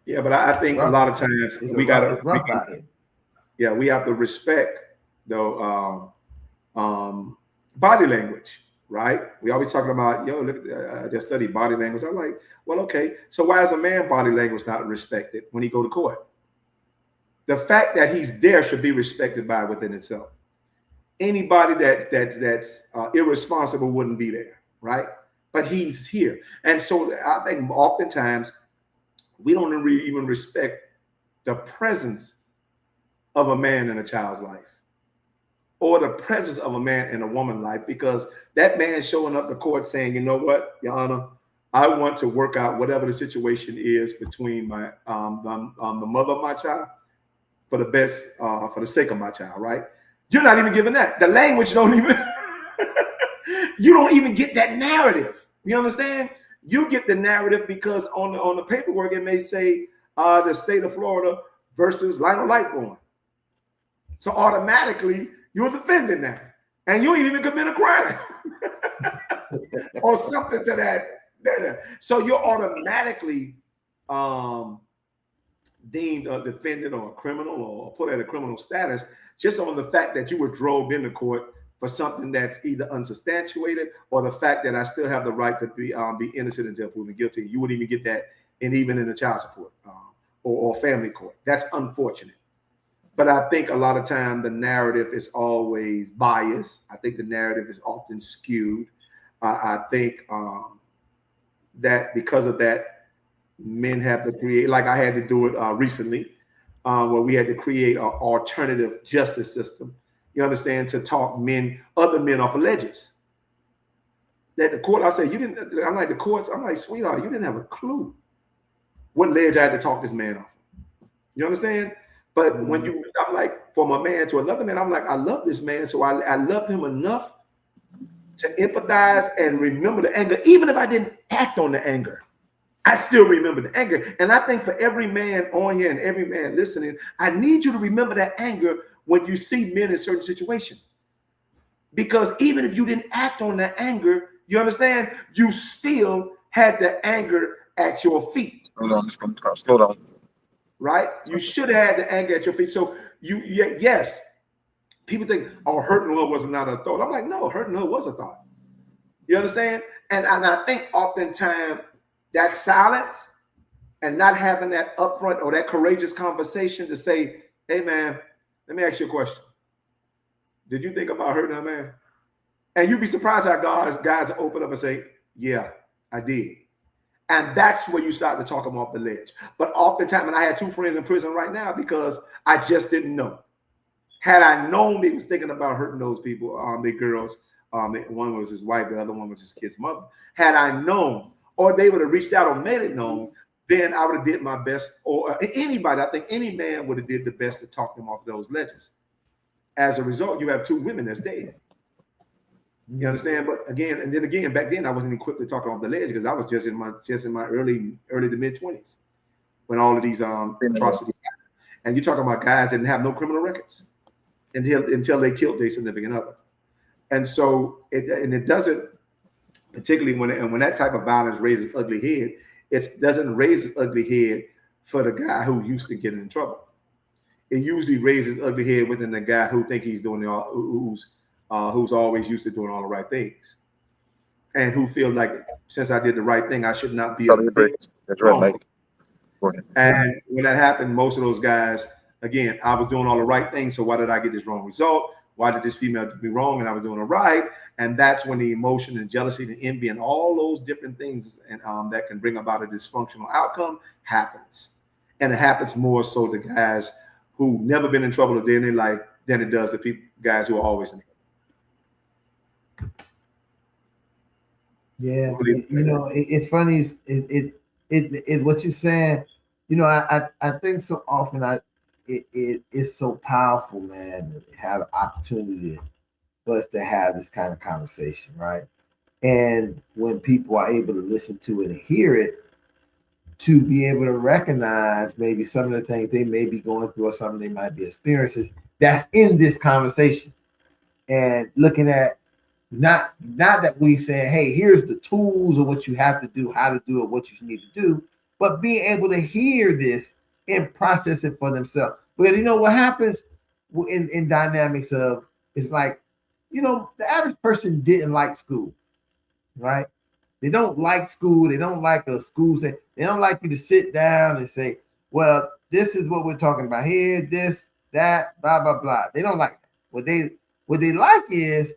Yeah, but I think a rough. lot of times It's rough out here. Yeah, we have to respect body language, right? We always talking about, yo, look, I just studied body language. I'm like, well, okay, so why is a man body language not respected when he go to court? The fact that he's there should be respected by within itself. Anybody that's irresponsible wouldn't be there, right? But he's here, and so I think oftentimes we don't even respect the presence of a man in a child's life, or the presence of a man in a woman's life, because that man showing up to court saying, you know what, Your Honor, I want to work out whatever the situation is between my the mother of my child for the best, for the sake of my child, right? You're not even giving that. The language don't even, you don't even get that narrative. You understand? You get the narrative because on the paperwork, it may say the state of Florida versus Lionel Lightborn. So automatically, you're defending that. And you ain't even commit a crime or something to that. So you're automatically deemed a defendant or a criminal, or put at a criminal status, just on the fact that you were drove into court for something that's either unsubstantiated, or the fact that I still have the right to be innocent until proven guilty. You wouldn't even get that, and even in the child support or family court. That's unfortunate. But I think a lot of time the narrative is always biased. I think the narrative is often skewed. I think that because of that, men have to create, like I had to do it recently, where we had to create an alternative justice system. You understand, to talk other men off of ledges. That the court, I said, you didn't, I'm like, the courts, I'm like, sweetheart, you didn't have a clue what ledge I had to talk this man off. You understand? But when I'm like, from a man to another man, I'm like, I love this man. So I loved him enough to empathize and remember the anger. Even if I didn't act on the anger, I still remember the anger. And I think for every man on here and every man listening, I need you to remember that anger when you see men in certain situations. Because even if you didn't act on the anger, you understand, you still had the anger at your feet. Slow down. Right? You should have had the anger at your feet. So yes, people think, oh, hurting her was not a thought. I'm like, no, hurting her was a thought. You understand? And I think oftentimes that silence and not having that upfront or that courageous conversation to say, hey, man, let me ask you a question. Did you think about hurting her, man? And you'd be surprised how guys open up and say, yeah, I did. And that's where you start to talk them off the ledge. But oftentimes, and I had 2 friends in prison right now because I just didn't know. Had I known they was thinking about hurting those people, the girls, one was his wife, the other one was his kid's mother. Had I known, or they would have reached out or made it known, then I would have did my best, or anybody, I think any man would have did the best to talk them off those ledges. As a result, you have 2 women that's dead. You understand? But again, and then again, back then I wasn't equipped to talk off the ledge because I was just in my early to mid 20s when all of these atrocities happened. And you're talking about guys that didn't have no criminal records until they killed their significant other. And so it doesn't, particularly when that type of violence raises ugly head, it doesn't raise its ugly head for the guy who used to get in trouble. It usually raises ugly head within the guy who think he's doing who's always used to doing all the right things, and who feel like since I did the right thing, I should not be. That's right. And when that happened, most of those guys, again, I was doing all the right things. So why did I get this wrong result? Why did this female do me wrong? And I was doing it right. And that's when the emotion and jealousy and envy and all those different things and that can bring about a dysfunctional outcome happens. And it happens more so to guys who never been in trouble a day in their life than it does to guys who are always in trouble. Yeah, it's funny. It what you're saying. I think so often it's so powerful, man, to have opportunity for us to have this kind of conversation, right? And when people are able to listen to it and hear it, to be able to recognize maybe some of the things they may be going through or something they might be experiencing that's in this conversation. and looking at not that we saying, hey, here's the tools of what you have to do, how to do it, what you need to do, but being able to hear this and process it for themselves. Because you know what happens in dynamics of, it's like, you know, the average person didn't like school, right? They don't like school. They don't like a school. They don't like you to sit down and say, well, this is what we're talking about here, this, that, blah, blah, blah. They don't like that. What they like is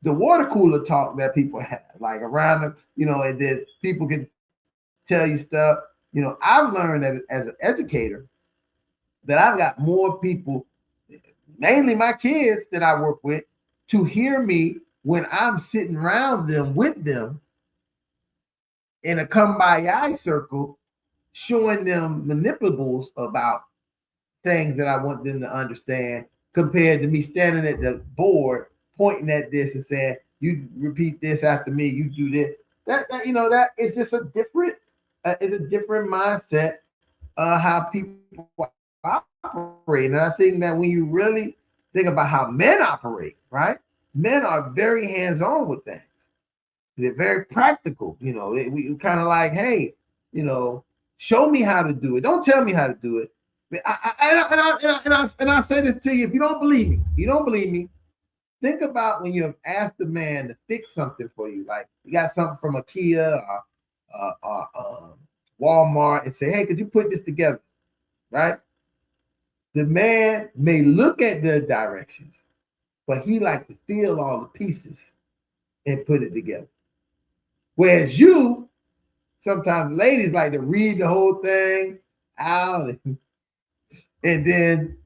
the water cooler talk that people have, like around them, you know, and then people can tell you stuff. You know, I've learned that as an educator that I've got more people, mainly my kids that I work with, to hear me when I'm sitting around them with them in a come by eye circle, showing them manipulables about things that I want them to understand, compared to me standing at the board pointing at this and saying, you repeat this after me, you do this. That you know, that is just a different mindset how people operate. And I think that when you really think about how men operate, right? Men are very hands-on with things. They're very practical. You know, we kind of like, hey, you know, show me how to do it. Don't tell me how to do it. And I say this to you: if you don't believe me, think about when you have asked a man to fix something for you, like you got something from IKEA or Walmart, and say, hey, could you put this together, right? The man may look at the directions, but he like to feel all the pieces and put it together. Whereas you, sometimes ladies like to read the whole thing out and then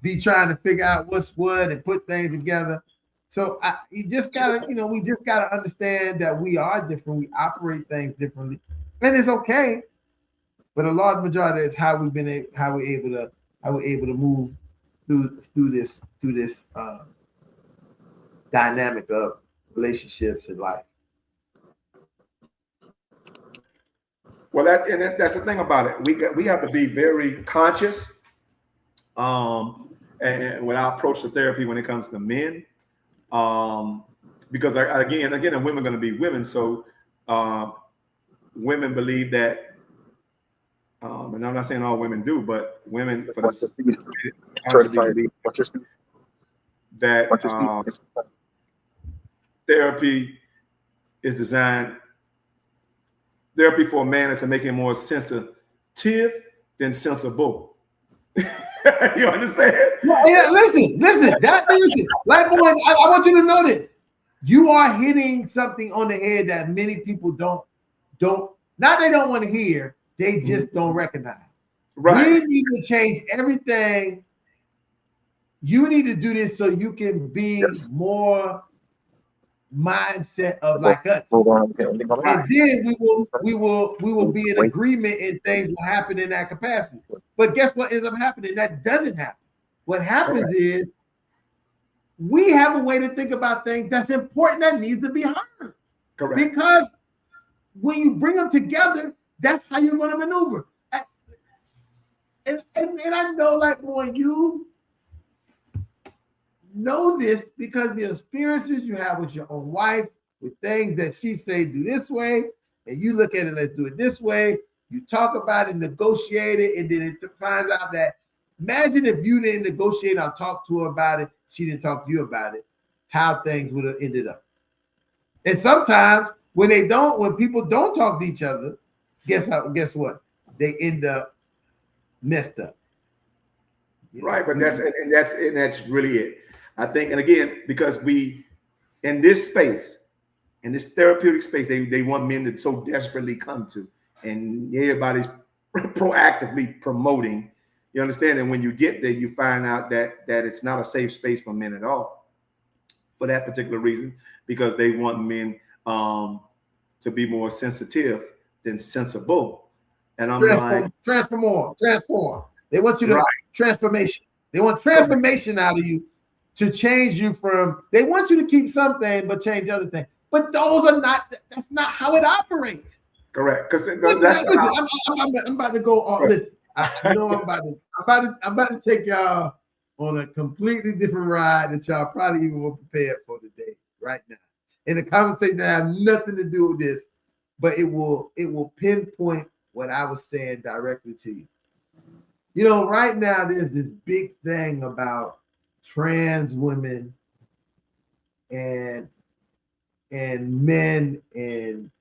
be trying to figure out what's what and put things together. So you just gotta, you know, we just gotta understand that we are different. We operate things differently, and it's okay. But a large majority is how we're able to move through this dynamic of relationships and life. Well, that's the thing about it. We have to be very conscious. And when I approach the therapy when it comes to men, because again, and women are going to be women, so women believe that, and I'm not saying all women do, but women for that therapy is designed. Therapy for a man is to make him more sensitive than sensible. You understand? Yeah, listen. Like, boy, I want you to know this. You are hitting something on the head that many people don't not they don't want to hear, they just don't recognize. Right. We need to change everything. You need to do this so you can be more mindset of like us, and then we will be in agreement and things will happen in that capacity. But guess what ends up happening? That doesn't happen. What happens is we have a way to think about things that's important that needs to be heard. Correct. Because when you bring them together, that's how you're going to maneuver. And I know, like, when you know this, because the experiences you have with your own wife, with things that she say do this way, and you look at it, let's do it this way. You talk about it, negotiate it, and then it finds out that, imagine if you didn't negotiate or talk to her about it, she didn't talk to you about it, how things would have ended up. And sometimes when people don't talk to each other, guess what? They end up messed up. Right, but that's really it. I think, and again, because we in this space, in this therapeutic space, they want men to so desperately come to, and everybody's proactively promoting. You understand? And when you get there, you find out that it's not a safe space for men at all, for that particular reason, because they want men to be more sensitive than sensible. And I'm transform. They want you to transformation. They want transformation out of you to change you from. They want you to keep something but change other things. But those are not. That's not how it operates. Correct. Because I'm about to go on. Listen, I know I'm about to take y'all on a completely different ride that y'all probably even were prepared for today, right now. And the conversation that have nothing to do with this, but it will pinpoint what I was saying directly to you. You know, right now there's this big thing about trans women and men and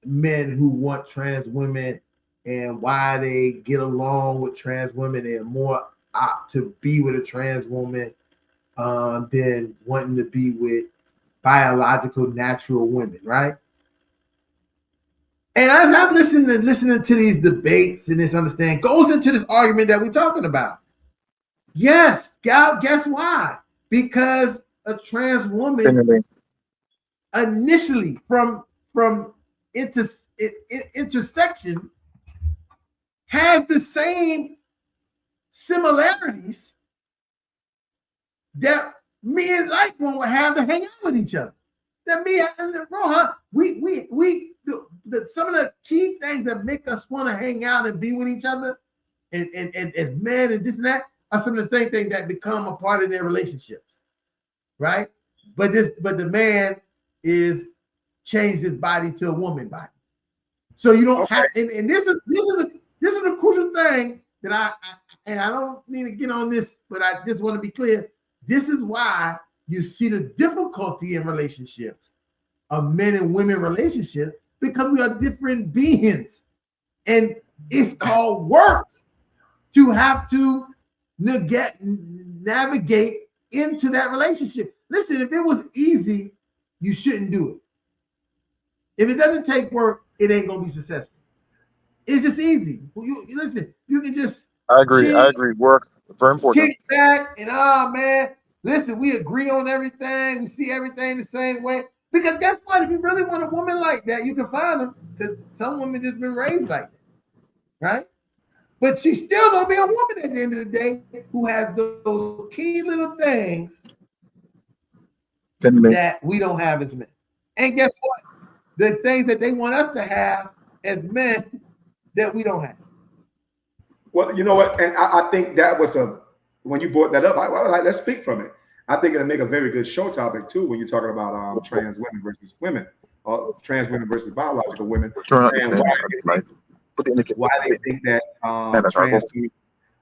men who want trans women and why they get along with trans women and more opt to be with a trans woman than wanting to be with biological natural women, right? And as I'm listening to these debates and this understanding goes into this argument that we're talking about. Yes, guess why? Because a trans woman initially from intersection has the same similarities that me and like one would have to hang out with each other. That me and Rohan, some of the key things that make us want to hang out and be with each other and men and this and that are some of the same things that become a part of their relationships, right? But the man is changed his body to a woman body. So you don't have, and this is a crucial thing that I don't need to get on this, but I just want to be clear. This is why you see the difficulty in relationships, of men and women relationships, because we are different beings. And it's called work to have to navigate into that relationship. Listen, if it was easy, you shouldn't do it. If it doesn't take work, it ain't gonna be successful. It's just easy. Listen, you can just I agree. Work, very important. Kick back and man, listen, we agree on everything. We see everything the same way. Because guess what? If you really want a woman like that, you can find them. Because some women just been raised like that, right? But she's still gonna be a woman at the end of the day who has those key little things that we don't have as men. And guess what? The things that they want us to have as men that we don't have. Well, you know what? And I think that was when you brought that up, I like, let's speak from it. I think it'll make a very good show topic too when you're talking about trans women versus women, or trans women versus biological women, and why they think that trans women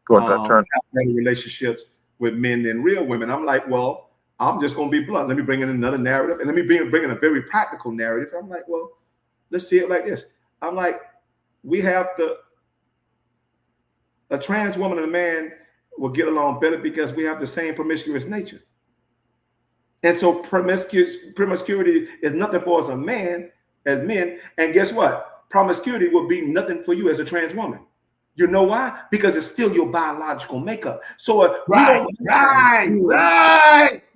have better relationships with men than real women. I'm like, well, I'm just going to be blunt. Let me bring in another narrative, and let me bring in a very practical narrative. I'm like, well, let's see it like this. I'm like, we have a trans woman and a man will get along better because we have the same promiscuous nature. And so promiscuity is nothing for us as men. And guess what? Promiscuity will be nothing for you as a trans woman. You know why? Because it's still your biological makeup. So right.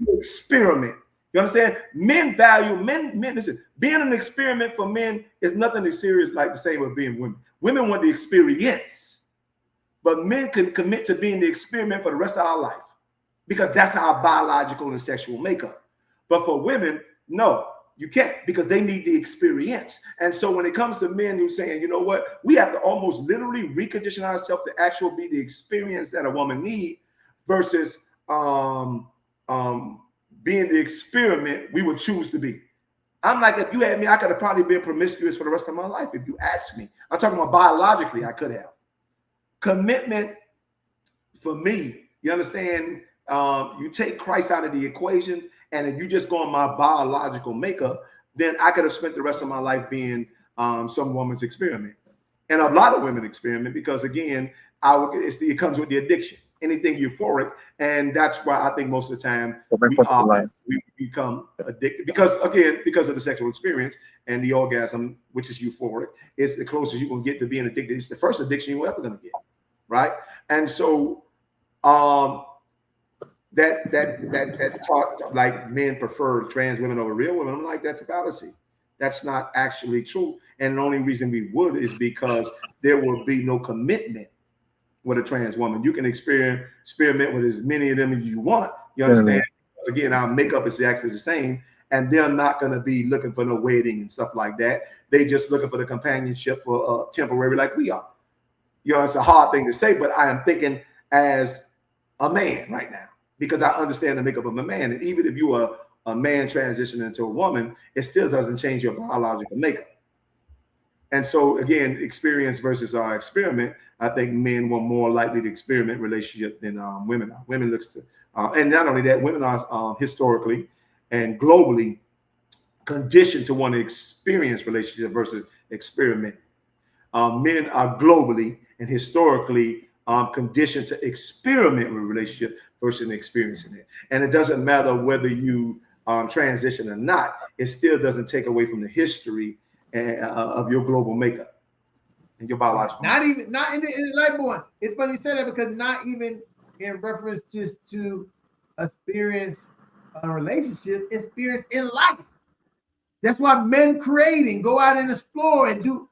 Experiment. You understand? Men value men. Listen, being an experiment for men is nothing as serious like the same with being women. Women want the experience, but men can commit to being the experiment for the rest of our life because that's our biological and sexual makeup. But for women, no, you can't, because they need the experience. And so when it comes to men who are saying, you know what, we have to almost literally recondition ourselves to actually be the experience that a woman needs versus being the experiment we would choose to be. I'm like, if you had me, I could have probably been promiscuous for the rest of my life. If you asked me, I'm talking about biologically, I could have. Commitment for me, you understand, you take Christ out of the equation, and if you just go on my biological makeup, then I could have spent the rest of my life being some woman's experiment. And a lot of women experiment because, again, it comes with the addiction, anything euphoric. And that's why I think most of the time we become addicted because of the sexual experience and the orgasm, which is euphoric. It's the closest you're going to get to being addicted. It's the first addiction you're ever going to get, right? And so that talk like men prefer trans women over real women, I'm like, that's a fallacy. That's not actually true. And the only reason we would is because there will be no commitment with a trans woman. You can experiment with as many of them as you want. You understand? Because again, our makeup is actually the same, and they're not going to be looking for no wedding and stuff like that. They just looking for the companionship for temporary, like we are. You know, it's a hard thing to say, but I am thinking as a man right now because I understand the makeup of a man. And even if you are a man transitioning into a woman, it still doesn't change your biological makeup. And so again, experience versus our experiment. I think men were more likely to experiment relationship than women are. Women looks to, and not only that, women are historically and globally conditioned to want to experience relationship versus experiment. Men are globally and historically conditioned to experiment with relationship versus experiencing it. And it doesn't matter whether you transition or not, it still doesn't take away from the history of your global makeup and your biological. Not in the life born. It's funny you say that because not even in reference just to experience a relationship, experience in life. That's why men creating, go out and explore and do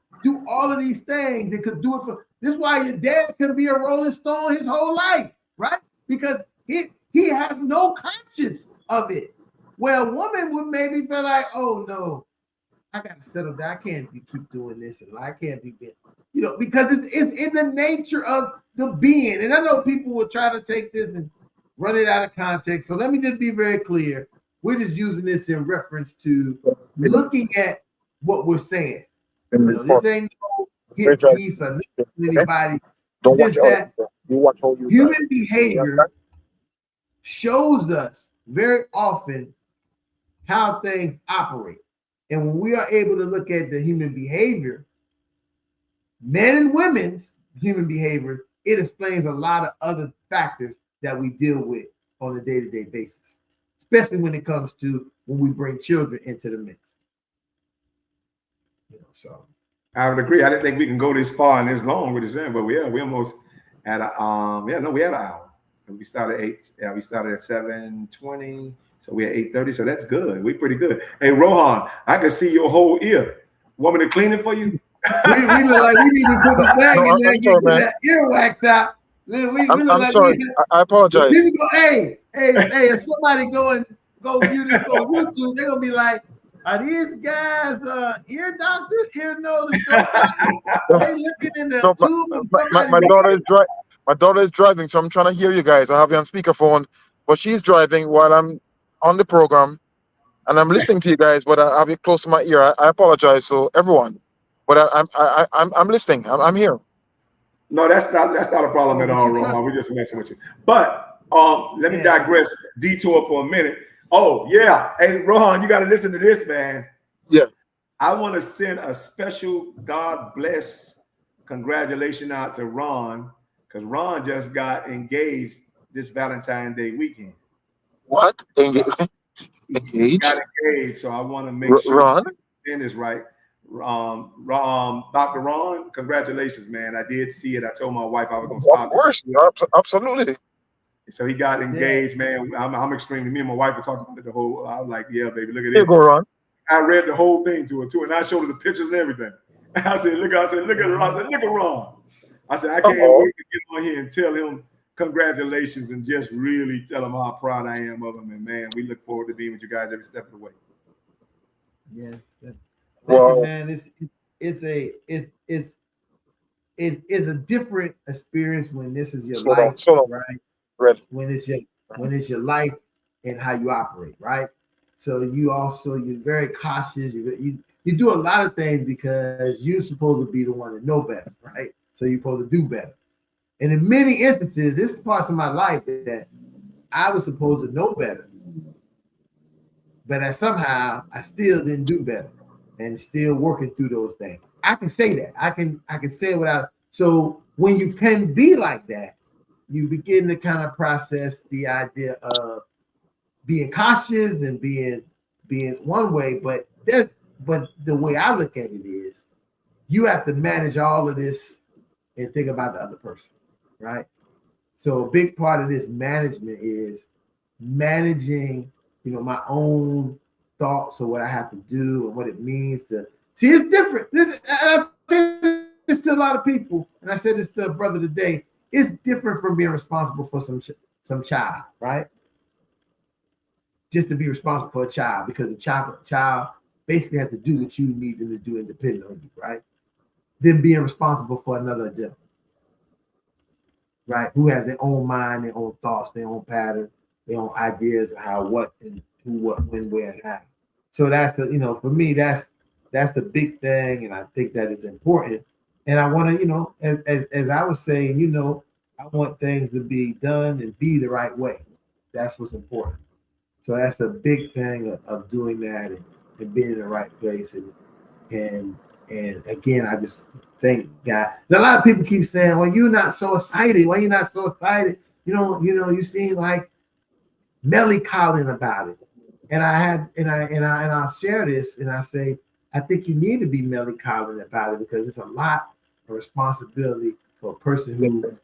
all of these things and could do it for. This is why your dad could be a Rolling Stone his whole life, right? Because he has no conscience of it. Where a woman would maybe feel like, oh no, I got to settle down. I can't keep doing this, and I can't be, because it's in the nature of the being. And I know people will try to take this and run it out of context. So let me just be very clear. We're just using this in reference to looking at what we're saying. This ain't no hit piece or anybody. Don't watch that you watch how you human behavior shows us very often how things operate. And when we are able to look at the human behavior, men and women's human behavior, it explains a lot of other factors that we deal with on a day-to-day basis, especially when it comes to when we bring children into the mix. So I would agree. I didn't think we can go this far and this long with this, but we almost at a we had an hour. We started we started at 7:20. So we're at 8:30, so that's good. We're pretty good. Hey, Rohan, I can see your whole ear. Want me to clean it for you? we look like we need to put the bag in there and get that earwax out. I'm sorry. I apologize. Hey, if somebody go view this on YouTube, they're gonna be like, are these guys ear doctors, ear nose? They looking in the tube. My daughter is My daughter is driving, so I'm trying to hear you guys. I have you on speakerphone, but she's driving while I'm on the program, and I'm listening to you guys, but I have it close to my ear. I apologize, so everyone, but I'm listening. I'm here. No, that's not a problem at all, Roman. We're just messing with you. But let me digress, detour for a minute. Oh yeah, hey Rohan, you got to listen to this, man. Yeah, I want to send a special God bless congratulations out to Ron, because Ron just got engaged this Valentine's Day weekend. What? Engaged? He got engaged, so I want to make sure Ron send this right. Dr. Ron, congratulations, man. I did see it. I told my wife I was going to stop. Of course, absolutely. So he got engaged, man. I'm extremely. Me and my wife were talking about it the whole. I was like, "Yeah, baby, look at this." Go, Ron. I read the whole thing to her too, and I showed her the pictures and everything. I said, "Look at Ron." I said, "Look at Ron." I said, "I can't wait to get on here and tell him congratulations and just really tell him how proud I am of him." And man, we look forward to being with you guys every step of the way. Yeah. Listen, man, it's a different experience when this is your life, right? When it's your life and how you operate, right? So you're very cautious. You do a lot of things because you're supposed to be the one to know better, right? So you're supposed to do better. And in many instances, this parts of my life that I was supposed to know better, but somehow I still didn't do better. And still working through those things. I can say that. I can say it without. So when you can be like that, you begin to kind of process the idea of being cautious and being one way. But the way I look at it is, you have to manage all of this and think about the other person, right? So a big part of this management is managing, my own thoughts of what I have to do and what it means to see. It's different. I say this to a lot of people, and I said this to a brother today. It's different from being responsible for some child, right? Just to be responsible for a child, because the child basically has to do what you need them to do independent of you, right? Then being responsible for another adult. right? Who has their own mind, their own thoughts, their own pattern, their own ideas of how, what, and who, what, when, where, and how. So that's for me, that's the big thing, and I think that is important. And I want to, as I was saying, I want things to be done and be the right way. That's what's important. So that's a big thing of doing that and being in the right place. And and again, I just thank God. And a lot of people keep saying, "Well, you're not so excited. Why you not so excited? You seem like melancholy about it." And I'll share this, and I say, I think you need to be melancholy about it because it's a lot of responsibility for a person who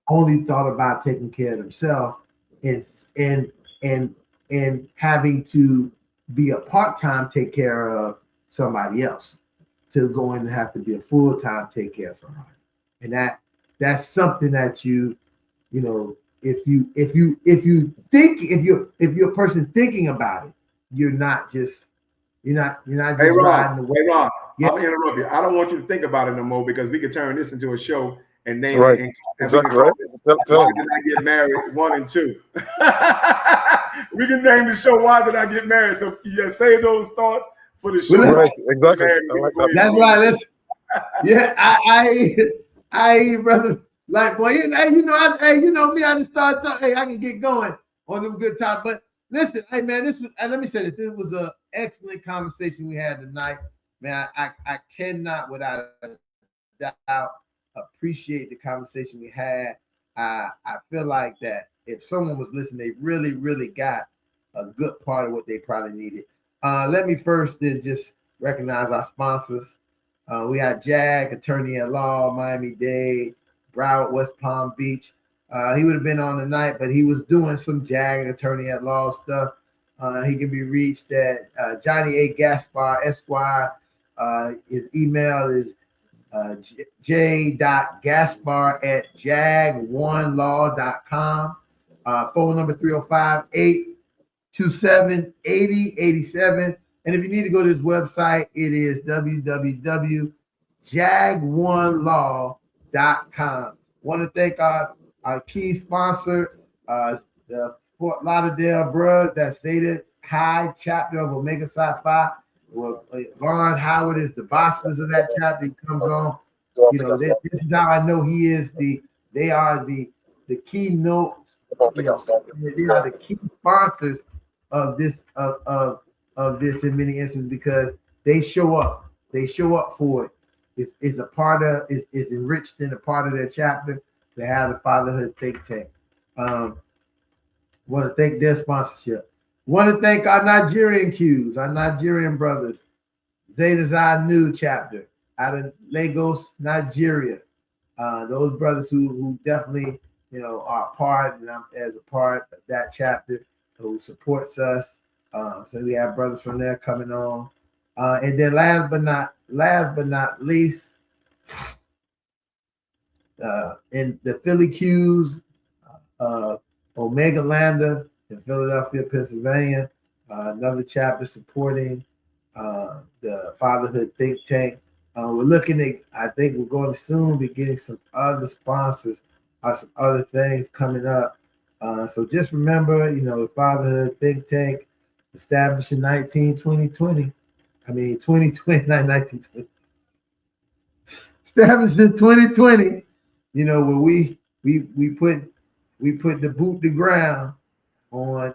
only thought about taking care of themselves and and and and having to be a part-time take care of somebody else to go in and have to be a full-time take care of somebody. And that's something that you know if you're a person thinking about it, you're not Hey just Ron, riding the hey wave. Ron, Yeah. I'm gonna interrupt you. I don't want you to think about it no more because we could turn this into a show and name Right. it and we can Exactly. call Right. it Tell Why him. Did I Get Married 1 and 2. We can name the show Why Did I Get Married? So just save those thoughts for the show. Well, Right. Get Exactly. Married. I We can like go that. ahead that's and right. name Let's Yeah, I brother. Like, boy, me. I just started talking. Hey, I can get going on them good time. But listen, hey, man, let me say this. This was an excellent conversation we had tonight, man. I cannot, without a doubt, appreciate the conversation we had. I feel like that if someone was listening, they really, really got a good part of what they probably needed. Let me first then just recognize our sponsors. We got Jag, attorney at law, Miami-Dade, Broward, West Palm Beach. He would have been on tonight, but he was doing some Jag, attorney at law stuff. He can be reached at Johnny A. Gaspar Esquire. His email is j.gaspar@jag1law.com. Phone number 305-827-8087. And if you need to go to his website, it is www.jag1law.com. Want to thank our key sponsor, the Fort Lauderdale Bros, that stated Chi chapter of Omega Psi Phi. Well, Vaughn Howard is the boss of that chapter. He comes on. This is how I know they are the keynote. They are the key sponsors of this of this in many instances because they show up. They show up for it. It's a part of it's enriched in a part of their chapter to have the Fatherhood Think Tank. Want to thank their sponsorship. Want to thank our Nigerian Qs, our Nigerian brothers, Zeta Zai New chapter out of Lagos, Nigeria. Those brothers who definitely are a part, and I'm as a part of that chapter who supports us. So we have brothers from there coming on, and then last but not least, in the Philly Qs, Omega Lambda in Philadelphia, Pennsylvania, another chapter supporting the Fatherhood Think Tank. We're looking at, I think we're going to soon be getting some other sponsors or some other things coming up. So just remember, the Fatherhood Think Tank established in 2020. I mean, 2020, not 1920. Established in 2020, where we put the boot to ground on,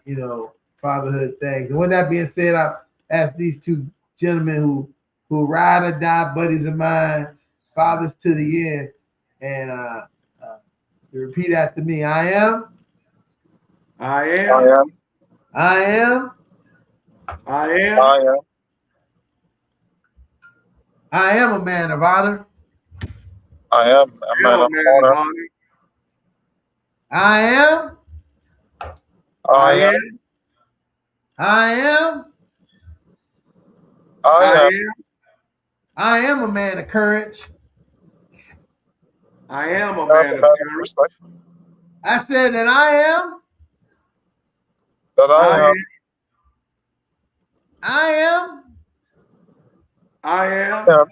fatherhood things. And with that being said, I asked these two gentlemen who ride or die buddies of mine, fathers to the end, and to repeat after me. I am a man of honor. I am a man of honor. I am I am a man of courage. I am a a man of man of courage. respect. I said that I am I am I am. a man of respect.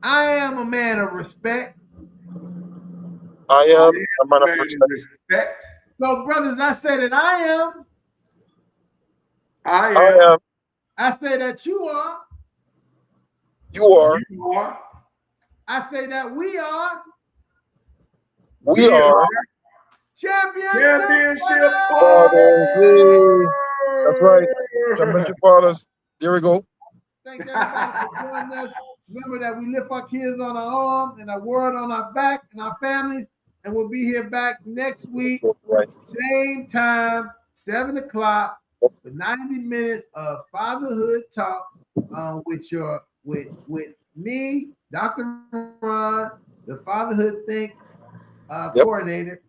I am a man of respect. I am a man of courage. I said that I am I am. I am. I am I am. I am. I am. I am. I am. I am. I am. I am. I am. I am. I am. I am. I am. I am. I am. I am. I am. I am a man of respect. I am a man of Man, respect. respect. So, brothers, I say that I am. I I am. am. I say that you are. You are. You are. I say that we are. We are. Championship Fathers. Yay. That's right. Championship fathers. There we go. Thank everybody for joining us. Remember that we lift our kids on our arm and our word on our back and our families. And we'll be here back next week, Right. same time, 7 o'clock, for 90 minutes of fatherhood talk with me, Dr. Ron, the Fatherhood Think coordinator,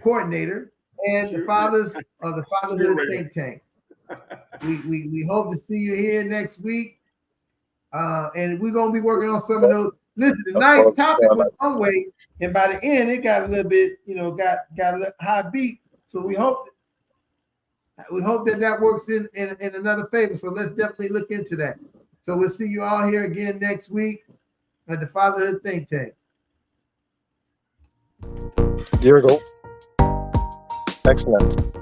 coordinator, and the fathers of the Fatherhood Think Tank. We hope to see you here next week. And we're gonna be working on some of those. Listen, the nice topic was one way, and by the end it got a little bit, got a little high beat. So we hope that works in another favor. So let's definitely look into that. So we'll see you all here again next week at the Fatherhood Think Tank. There we go. Excellent.